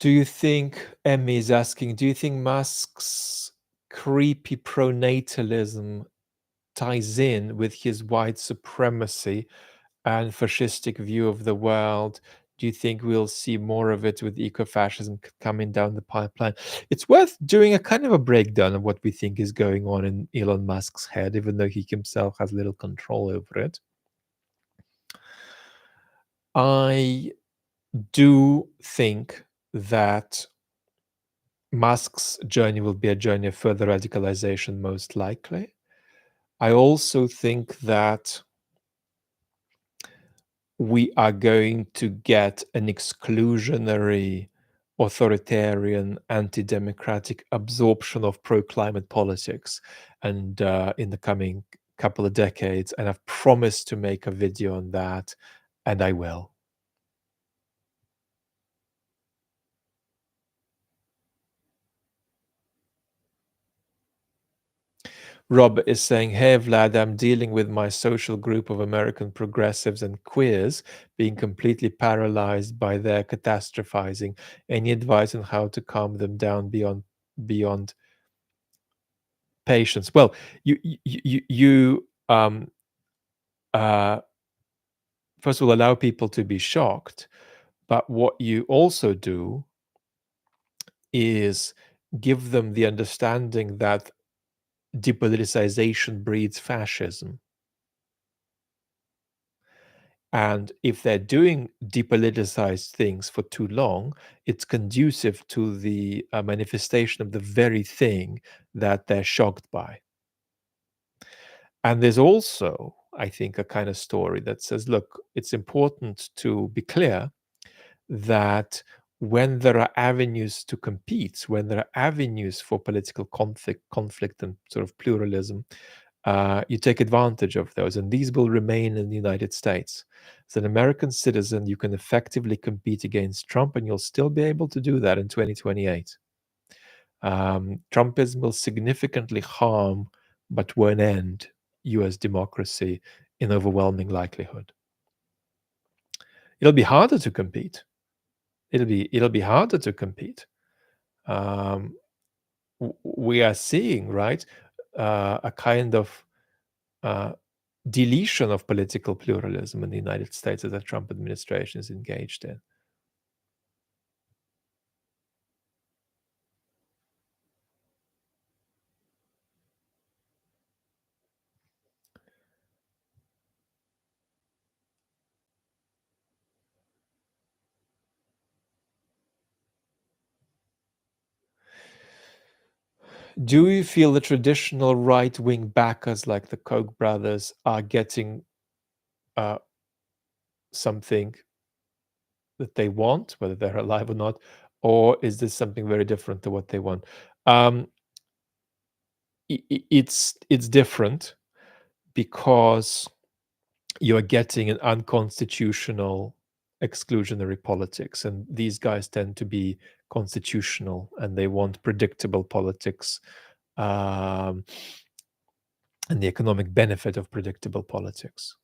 A: Do you think, Emmy is asking, do you think Musk's creepy pro-natalism ties in with his white supremacy and fascistic view of the world? Do you think we'll see more of it with ecofascism coming down the pipeline? It's worth doing a kind of a breakdown of what we think is going on in Elon Musk's head, even though he himself has little control over it. I do think that Musk's journey will be a journey of further radicalization, most likely. I also think that we are going to get an exclusionary, authoritarian, anti-democratic absorption of pro-climate politics, and in the coming couple of decades. And I've promised to make a video on that, and I will. Rob is saying, hey, Vlad, I'm dealing with my social group of American progressives and queers being completely paralyzed by their catastrophizing. Any advice on how to calm them down beyond patience? Well, you first of all, allow people to be shocked. But what you also do is give them the understanding that depoliticization breeds fascism. And if they're doing depoliticized things for too long, it's conducive to the manifestation of the very thing that they're shocked by. And there's also, I think, a kind of story that says, look, it's important to be clear that when there are avenues to compete, when there are avenues for political conflict and sort of pluralism, you take advantage of those, and these will remain in the United States. As an American citizen, you can effectively compete against Trump, and you'll still be able to do that in 2028. Trumpism will significantly harm, but won't end, US democracy in overwhelming likelihood. It'll be harder to compete. It'll be harder to compete. We are seeing, right, a kind of deletion of political pluralism in the United States that the Trump administration is engaged in. Do you feel the traditional right-wing backers like the Koch brothers are getting something that they want, whether they're alive or not, or is this something very different to what they want? It's different because you're getting an unconstitutional exclusionary politics, and these guys tend to be constitutional, and they want predictable politics, and the economic benefit of predictable politics.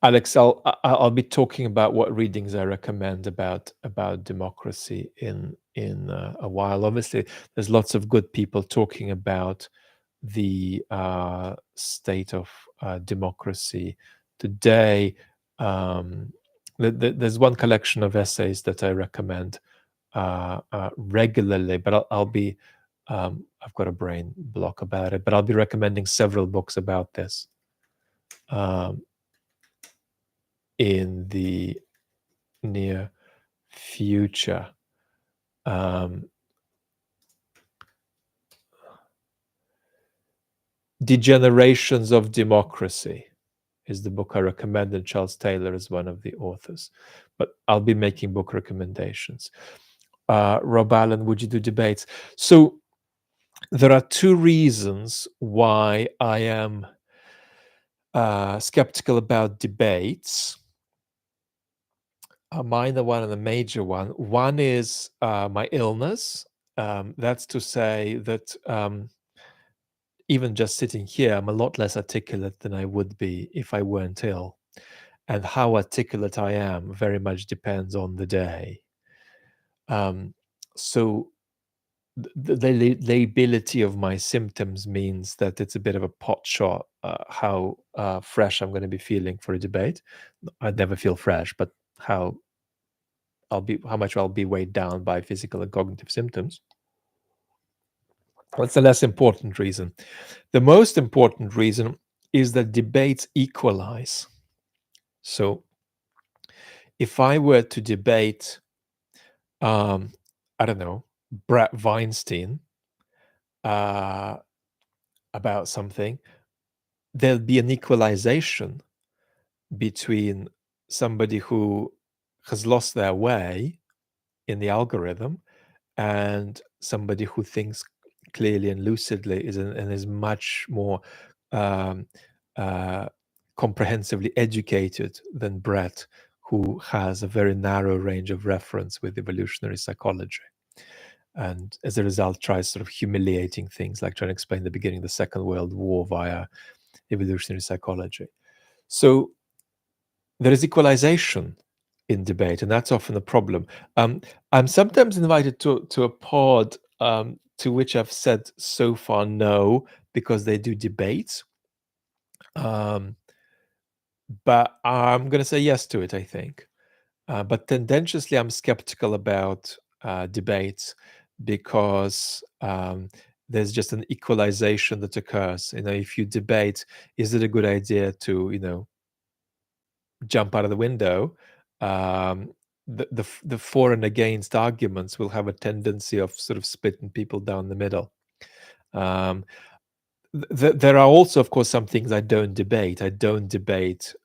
A: Alex, I'll be talking about what readings I recommend about democracy in a while. Obviously, there's lots of good people talking about the state of democracy today. There's one collection of essays that I recommend regularly, but I'll be I've got a brain block about it, but I'll be recommending several books about this in the near future. Degenerations of Democracy is the book I recommend, and Charles Taylor is one of the authors. But I'll be making book recommendations. Rob Allen, would you do debates? So there are two reasons why I am skeptical about debates. A minor one and a major one. One is my illness. That's to say that even just sitting here, I'm a lot less articulate than I would be if I weren't ill. And how articulate I am very much depends on the day. So the lability of my symptoms means that it's a bit of a pot shot how fresh I'm going to be feeling for a debate. I'd never feel fresh, but how much I'll be weighed down by physical and cognitive symptoms. That's the less important reason. The most important reason is that debates equalize. So if I were to debate, I don't know, Brett Weinstein about something, there'll be an equalization between somebody who has lost their way in the algorithm and somebody who thinks clearly and lucidly and is much more comprehensively educated than Brett, who has a very narrow range of reference with evolutionary psychology. And as a result, tries sort of humiliating things like trying to explain the beginning of the Second World War via evolutionary psychology. So there is equalization in debate, and that's often a problem. I'm sometimes invited to a pod to which I've said so far no, because they do debates. But I'm going to say yes to it, I think. But tendentiously, I'm skeptical about debates because there's just an equalization that occurs. If you debate, is it a good idea to, jump out of the window? Um, the for and against arguments will have a tendency of sort of splitting people down the middle. Um, there are also, of course, some things I don't debate. I don't debate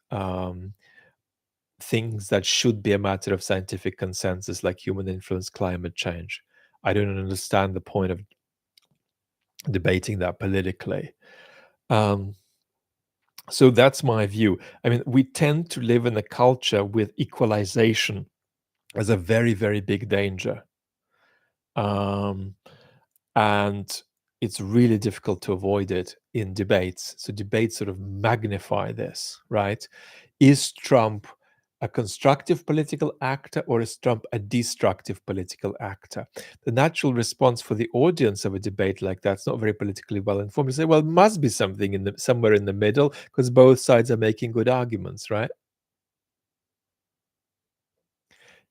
A: things that should be a matter of scientific consensus, like human influence, climate change. I don't understand the point of debating that politically. Um, so that's my view. I mean, we tend to live in a culture with equalization as a very, very big danger. Um, and it's really difficult to avoid it in debates. So debates sort of magnify this, right? Is Trump a constructive political actor, or is Trump a destructive political actor? The natural response for the audience of a debate like that's not very politically well informed. You say, well, it must be something somewhere in the middle, because both sides are making good arguments, right?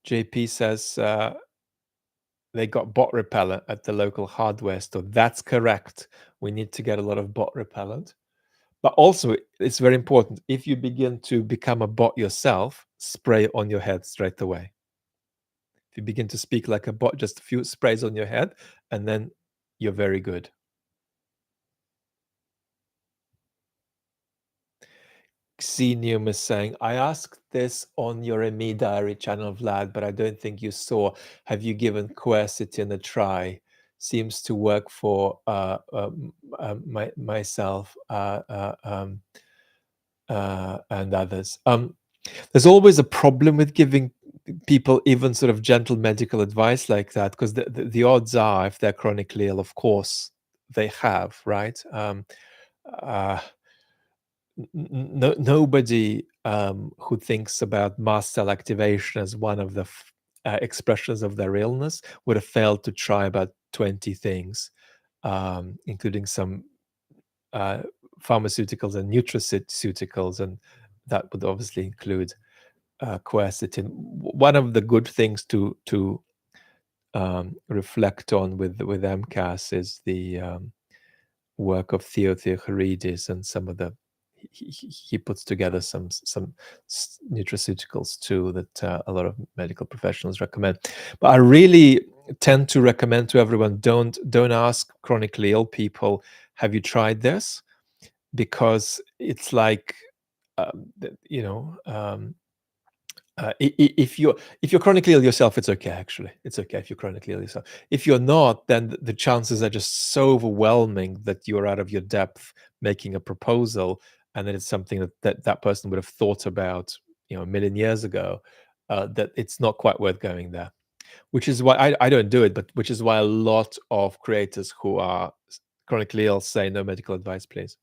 A: JP says they got bot repellent at the local hardware store. That's correct. We need to get a lot of bot repellent. But also, it's very important, if you begin to become a bot yourself, spray on your head straight away. If you begin to speak like a bot, just a few sprays on your head, and then you're very good. Xenium is saying, I asked this on your ME Diary channel, Vlad, but I don't think you saw. Have you given quercetin a try? Seems to work for myself and others. There's always a problem with giving people even sort of gentle medical advice like that, because the odds are, if they're chronically ill, of course they have, right? Uh, Nobody who thinks about mast cell activation as one of the expressions of their illness would have failed to try about 20 things, including some pharmaceuticals and nutraceuticals, and that would obviously include quercetin. One of the good things to reflect on with MCAS is the work of Theo Theocharides, and some of the he puts together some nutraceuticals too that a lot of medical professionals recommend. But I really tend to recommend to everyone, don't ask chronically ill people, have you tried this? Because it's like you know if you're chronically ill yourself, it's okay. Actually, it's okay if you're chronically ill yourself. If you're not, then the chances are just so overwhelming that you're out of your depth making a proposal, and then it's something that person would have thought about, a million years ago, that it's not quite worth going there. Which is why I don't do it, but which is why a lot of creators who are chronically ill say no medical advice, please.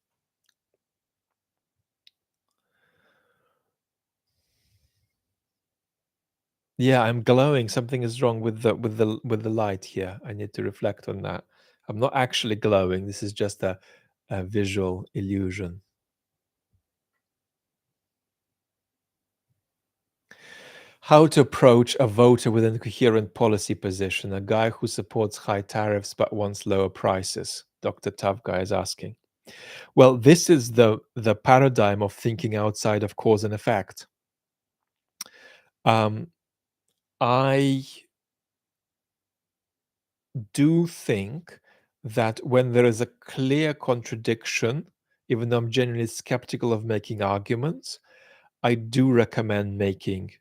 A: Yeah, I'm glowing. Something is wrong with the light here. I need to reflect on that. I'm not actually glowing. This is just a visual illusion. How to approach a voter with a coherent policy position, a guy who supports high tariffs but wants lower prices. Dr. Tough Guy is asking. Well, this is the paradigm of thinking outside of cause and effect. I do think that when there is a clear contradiction, even though I'm genuinely skeptical of making arguments, I do recommend making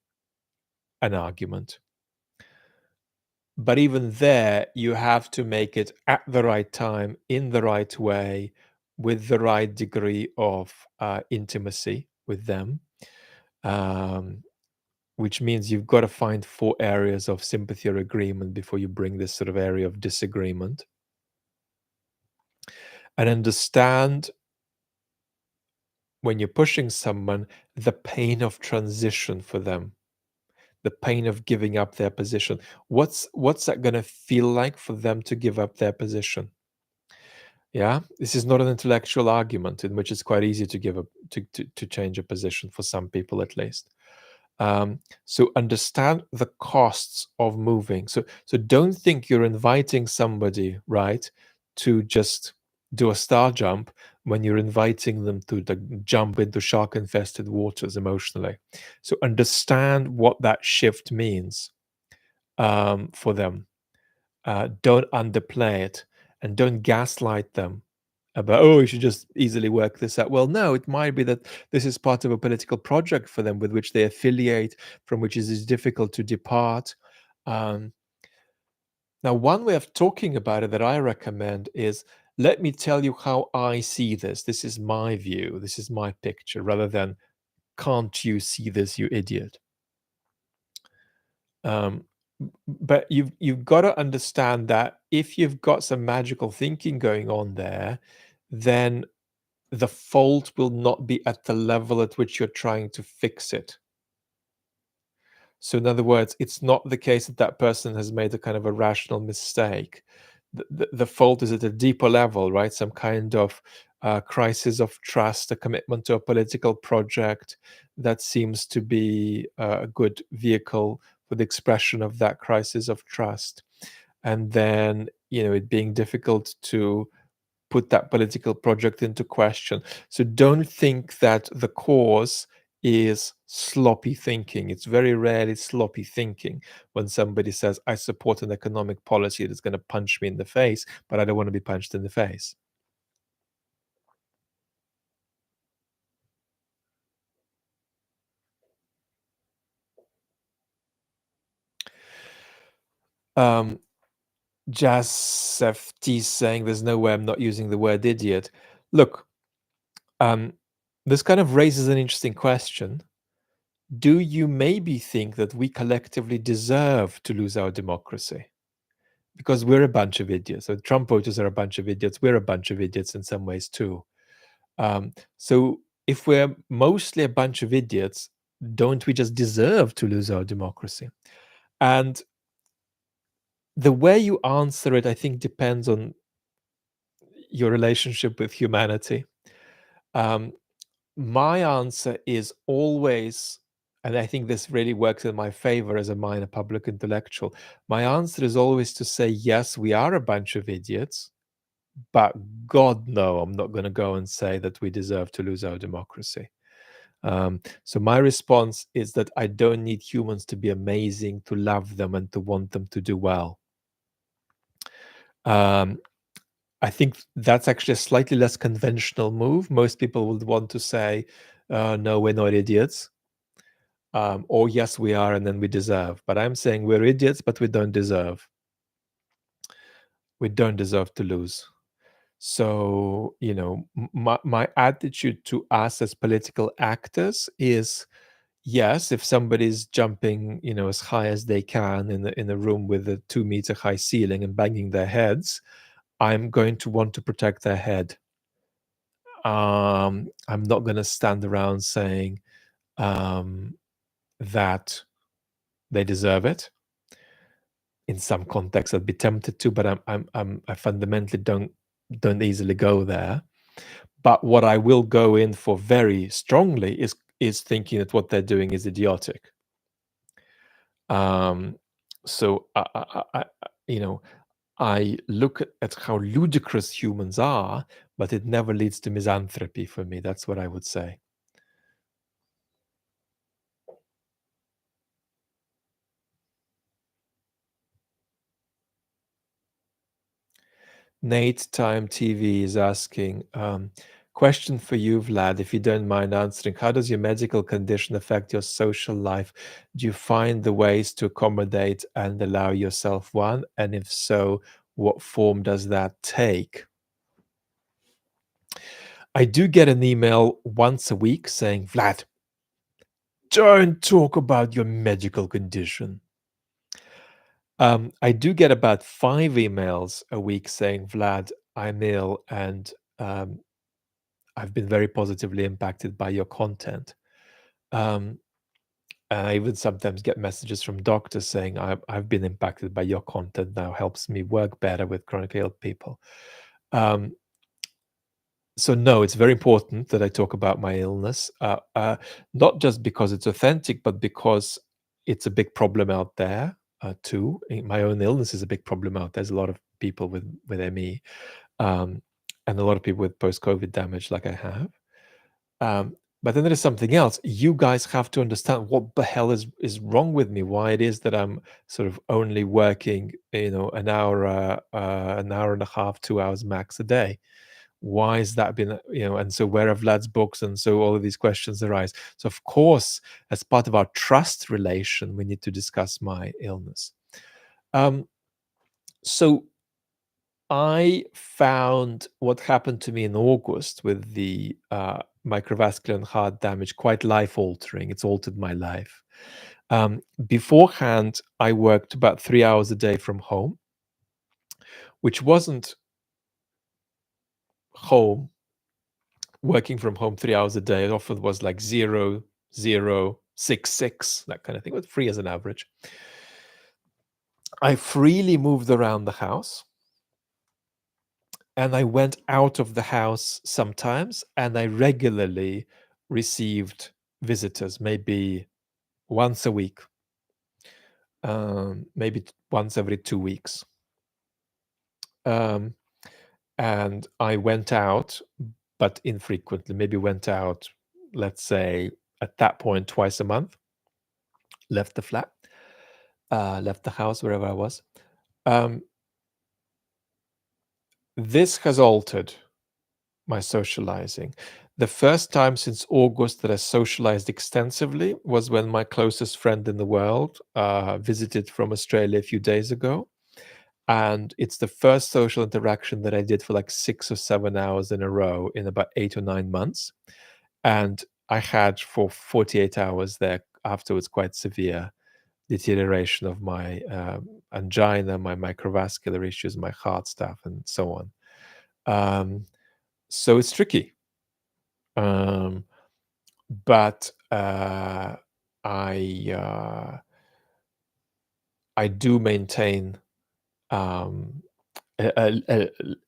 A: an argument. But even there, you have to make it at the right time, in the right way, with the right degree of intimacy with them, which means you've got to find 4 areas of sympathy or agreement before you bring this sort of area of disagreement. And understand, when you're pushing someone, the pain of transition for them, the pain of giving up their position. What's that going to feel like for them to give up their position? Yeah, this is not an intellectual argument in which it's quite easy to give up to change a position, for some people at least. So understand the costs of moving. So don't think you're inviting somebody, right, to just do a star jump when you're inviting them to jump into shark infested waters emotionally. So understand what that shift means for them. Don't underplay it, and don't gaslight them about, oh, you should just easily work this out. Well, no, it might be that this is part of a political project for them with which they affiliate, from which it is difficult to depart. Um, Now, one way of talking about it that I recommend is, let me tell you how I see this. This is my view. This is my picture, rather than, can't you see this, you idiot? Um, but you've got to understand that if you've got some magical thinking going on there, then the fault will not be at the level at which you're trying to fix it. So in other words, it's not the case that that person has made a kind of a rational mistake. The fault is at a deeper level, right? Some kind of crisis of trust, a commitment to a political project that seems to be a good vehicle for the expression of that crisis of trust. And then, it being difficult to put that political project into question. So don't think that the cause is sloppy thinking. It's very rarely sloppy thinking when somebody says, I support an economic policy that's going to punch me in the face, but I don't want to be punched in the face. Um, Jazz FT saying there's no way I'm not using the word idiot. Look, this kind of raises an interesting question. Do you maybe think that we collectively deserve to lose our democracy? Because we're a bunch of idiots. So Trump voters are a bunch of idiots. We're a bunch of idiots in some ways too. So if we're mostly a bunch of idiots, don't we just deserve to lose our democracy? And the way you answer it, I think, depends on your relationship with humanity. Um, my answer is always, and I think this really works in my favor as a minor public intellectual, my answer is always to say, yes, we are a bunch of idiots, but God, no, I'm not going to go and say that we deserve to lose our democracy. So my response is that I don't need humans to be amazing to love them and to want them to do well. I think that's actually a slightly less conventional move. Most people would want to say, no, we're not idiots. Or yes, we are, and then we deserve. But I'm saying we're idiots, but we don't deserve. We don't deserve to lose. So, my attitude to us as political actors is, yes, if somebody's jumping, as high as they can in a room with a 2-meter high ceiling and banging their heads, I'm going to want to protect their head. I'm not going to stand around saying that they deserve it. In some contexts, I'd be tempted to, but I fundamentally don't easily go there. But what I will go in for very strongly is thinking that what they're doing is idiotic. So I look at how ludicrous humans are, but it never leads to misanthropy for me. That's what I would say. Nate Time TV is asking, question for you, Vlad, if you don't mind answering. How does your medical condition affect your social life? Do you find the ways to accommodate and allow yourself one? And if so, what form does that take? I do get an email once a week saying, Vlad, don't talk about your medical condition. I do get about 5 emails a week saying, Vlad, I'm ill and I've been very positively impacted by your content. And I even sometimes get messages from doctors saying, I've been impacted by your content, now helps me work better with chronically ill people. So no, it's very important that I talk about my illness, not just because it's authentic, but because it's a big problem out there too. My own illness is a big problem out there. There's a lot of people with ME. and a lot of people with post-COVID damage like I have. But then there is something else. You guys have to understand what the hell is wrong with me. Why it is that I'm sort of only working, an hour and a half, 2 hours max a day. Why has that been, and so where are Vlad's books? And so all of these questions arise. So of course, as part of our trust relation, we need to discuss my illness. So I found what happened to me in August with the microvascular and heart damage quite life-altering. It's altered my life. Beforehand, I worked about 3 hours a day from home, which wasn't home. Working from home 3 hours a day, it often was like 0, 0, 6, 6, that kind of thing, but 3 as an average. I freely moved around the house. And I went out of the house sometimes, and I regularly received visitors, maybe once a week, maybe once every 2 weeks. And I went out, but infrequently, maybe went out, let's say, at that point, twice a month, left the flat, left the house, wherever I was. This has altered my socializing. The first time since August that I socialized extensively was when my closest friend in the world visited from Australia a few days ago. And it's the first social interaction that I did for like 6 or 7 hours in a row in about 8 or 9 months. And I had for 48 hours there afterwards quite severe deterioration of my angina, my microvascular issues, my heart stuff, and so on. So it's tricky. But I do maintain a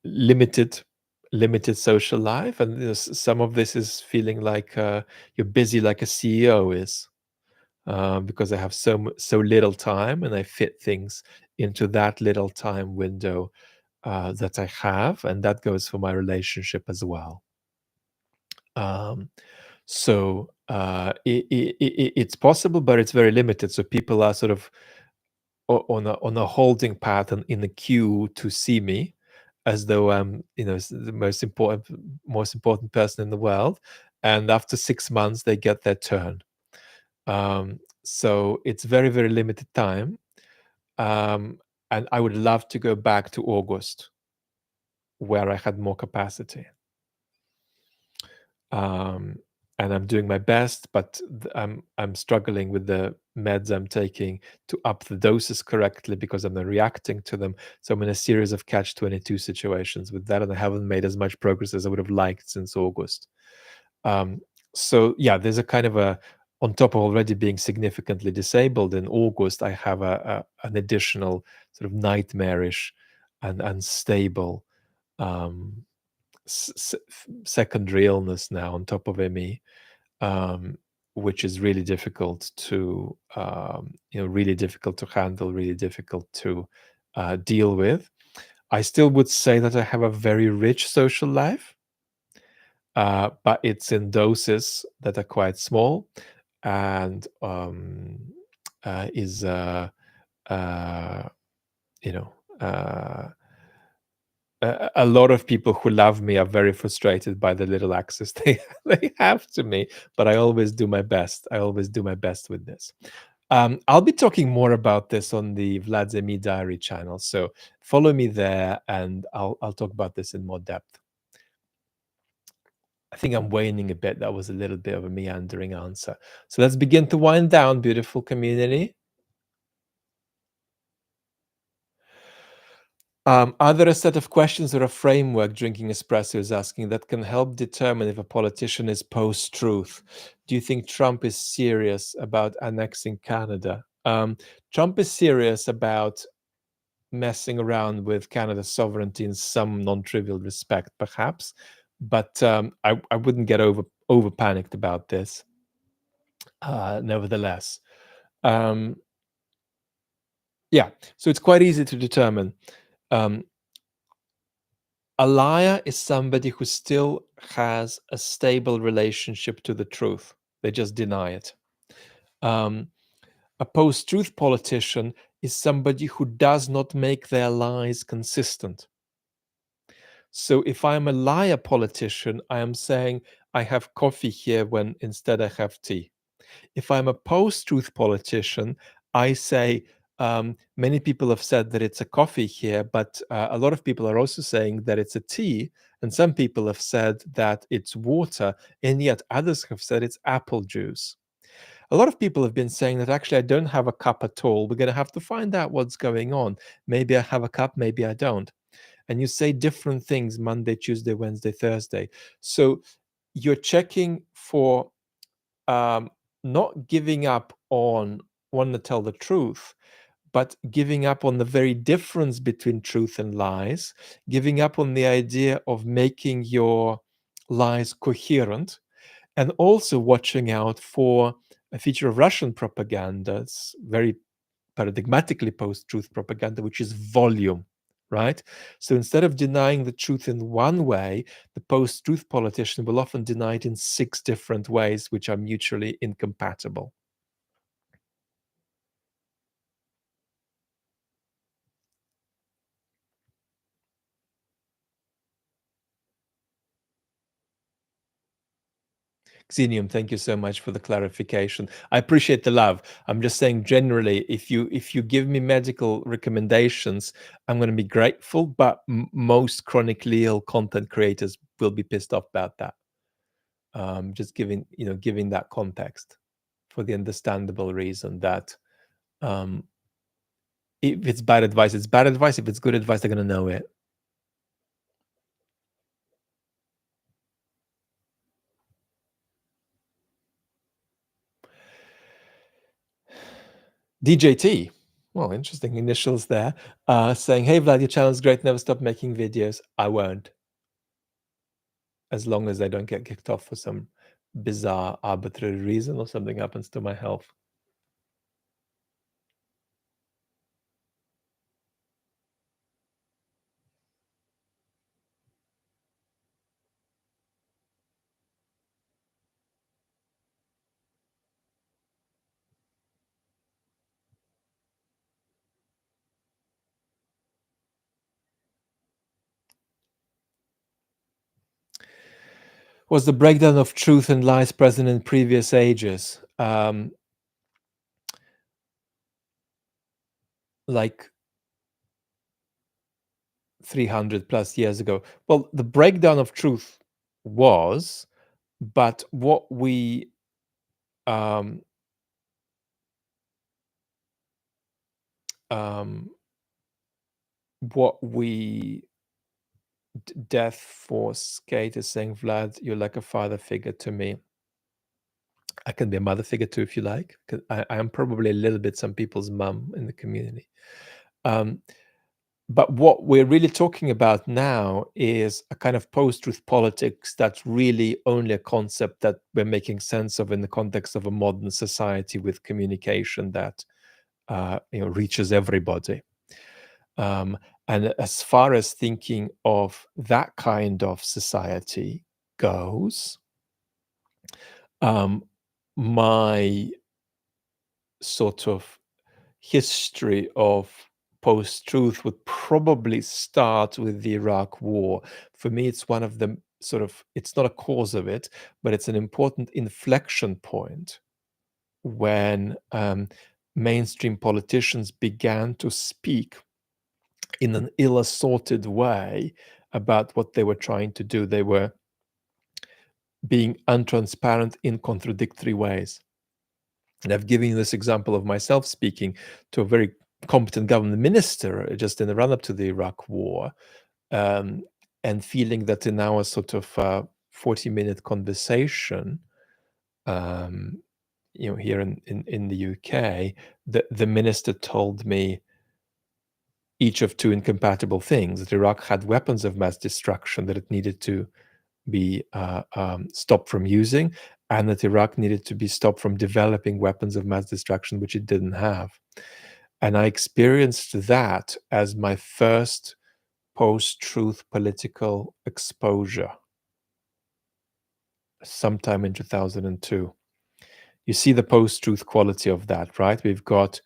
A: limited social life, and some of this is feeling like you're busy like a CEO is, because I have so little time, and I fit things into that little time window that I have, and that goes for my relationship as well. So it's possible, but it's very limited. So people are sort of on a holding pattern in the queue to see me, as though I'm, the most important person in the world. And after 6 months, they get their turn. So it's very, very limited time. And I would love to go back to August, where I had more capacity. And I'm doing my best, but I'm struggling with the meds I'm taking to up the doses correctly because I'm not reacting to them. So I'm in a series of catch-22 situations with that, and I haven't made as much progress as I would have liked since August. So yeah, there's a kind of on top of already being significantly disabled in August, I have an additional sort of nightmarish and unstable secondary illness now on top of ME, which is really difficult to really difficult to handle, really difficult to deal with. I still would say that I have a very rich social life, but it's in doses that are quite small, and is a lot of people who love me are very frustrated by the little access they have to me, but I always do my best. I always do my best with this. I'll be talking more about this on the Vlad's ME Diary channel, so follow me there, and I'll talk about this in more depth. I think I'm waning a bit. That was a little bit of a meandering answer. So let's begin to wind down, beautiful community. Are there a set of questions or a framework, Drinking Espresso is asking, that can help determine if a politician is post-truth? Do you think Trump is serious about annexing Canada? Trump is serious about messing around with Canada's sovereignty in some non-trivial respect, perhaps, but I wouldn't get over panicked about this. Nevertheless, yeah, so it's quite easy to determine. A liar is somebody who still has a stable relationship to the truth. They just deny it. Um, a post-truth politician is somebody who does not make their lies consistent. So if I'm a liar politician, I am saying I have coffee here when instead I have tea. If I'm a post-truth politician, I say many people have said that it's a coffee here, but a lot of people are also saying that it's a tea, and some people have said that it's water, and yet others have said it's apple juice. A lot of people have been saying that actually I don't have a cup at all. We're going to have to find out what's going on. Maybe I have a cup, maybe I don't. And you say different things Monday, Tuesday, Wednesday, Thursday. So you're checking for um, not giving up on wanting to tell the truth, but giving up on the very difference between truth and lies, giving up on the idea of making your lies coherent, and also watching out for a feature of Russian propaganda. It's very paradigmatically post-truth propaganda, which is volume, right? So instead of denying the truth in one way, the post-truth politician will often deny it in 6 different ways, which are mutually incompatible. Xenium, thank you so much for the clarification. I appreciate the love. I'm just saying generally, if you give me medical recommendations, I'm going to be grateful, but most chronically ill content creators will be pissed off about that. Just giving that context for the understandable reason that if it's bad advice, it's bad advice. If it's good advice, they're going to know it. DJT, well, interesting initials there, saying, hey, Vlad, your channel is great. Never stop making videos. I won't. As long as I don't get kicked off for some bizarre, arbitrary reason or something happens to my health. Was the breakdown of truth and lies present in previous ages? Like 300 plus years ago? Well, the breakdown of truth was, but what we um, Death Force Skate is saying, Vlad, you're like a father figure to me. I can be a mother figure too, if you like. 'Cause I am probably a little bit some people's mum in the community. But what we're really talking about now is a kind of post-truth politics that's really only a concept that we're making sense of in the context of a modern society with communication that reaches everybody. And as far as thinking of that kind of society goes, my sort of history of post-truth would probably start with the Iraq War. For me, it's one of the it's not a cause of it, but it's an important inflection point when mainstream politicians began to speak in an ill-assorted way about what they were trying to do. They were being untransparent in contradictory ways. And I've given you this example of myself speaking to a very competent government minister just in the run-up to the Iraq War, and feeling that in our sort of 40-minute conversation, here in the UK, the minister told me each of 2 incompatible things: that Iraq had weapons of mass destruction that it needed to be stopped from using, and that Iraq needed to be stopped from developing weapons of mass destruction, which it didn't have. And I experienced that as my first post-truth political exposure sometime in 2002. You see the post-truth quality of that, right? We've got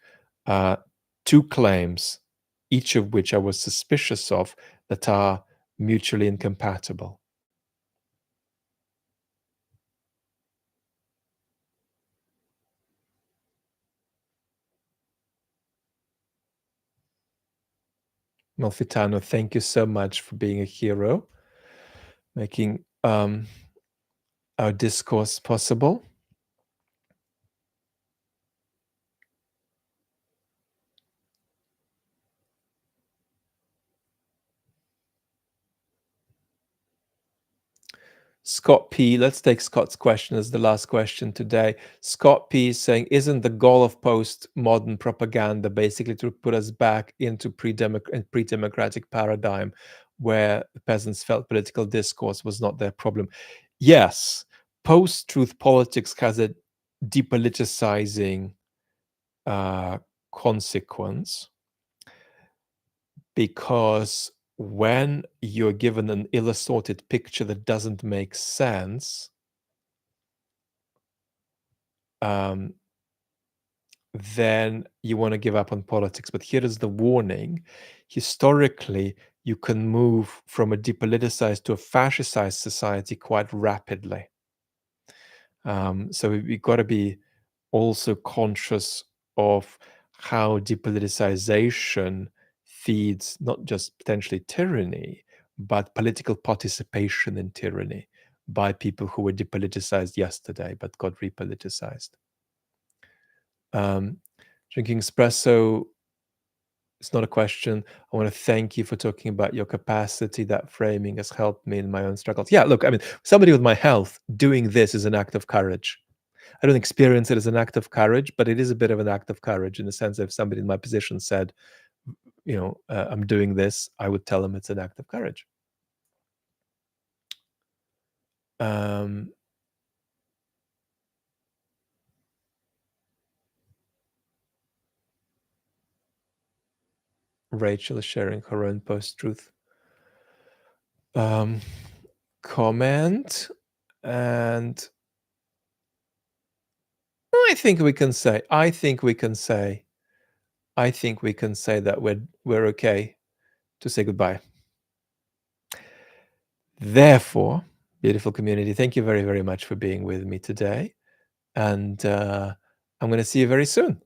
A: two claims, each of which I was suspicious of, that are mutually incompatible. Malfitano, thank you so much for being a hero, making our discourse possible. Scott P, let's take Scott's question as the last question today. Scott P is saying, isn't the goal of postmodern propaganda basically to put us back into pre-democratic paradigm where the peasants felt political discourse was not their problem? Yes, post-truth politics has a depoliticizing consequence, because when you're given an ill-assorted picture that doesn't make sense, then you want to give up on politics. But here is the warning. Historically, you can move from a depoliticized to a fascicized society quite rapidly. So we've got to be also conscious of how depoliticization feeds not just potentially tyranny, but political participation in tyranny by people who were depoliticized yesterday but got repoliticized. Drinking espresso is not a question. I want to thank you for talking about your capacity. That framing has helped me in my own struggles. Yeah, look, I mean, somebody with my health doing this is an act of courage. I don't experience it as an act of courage, but it is a bit of an act of courage in the sense that if somebody in my position said, I'm doing this, I would tell them it's an act of courage. Rachel is sharing her own post-truth comment, and I think we can say that we're okay to say goodbye. Therefore, beautiful community, thank you very, very much for being with me today, and I'm going to see you very soon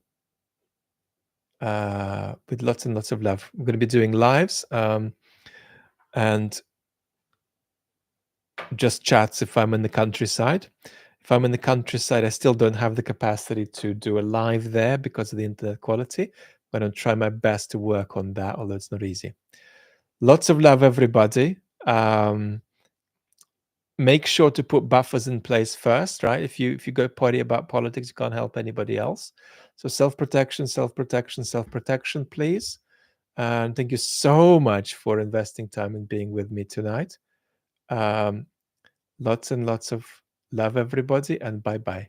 A: with lots and lots of love. I'm going to be doing lives and just chats if I'm in the countryside. If I'm in the countryside, I still don't have the capacity to do a live there because of the internet quality. I'm going to try my best to work on that, although it's not easy. Lots of love, everybody. Make sure to put buffers in place first, right? If you go party about politics, you can't help anybody else. So self-protection, self-protection, self-protection, please. And thank you so much for investing time and being with me tonight. Lots and lots of love, everybody, and bye-bye.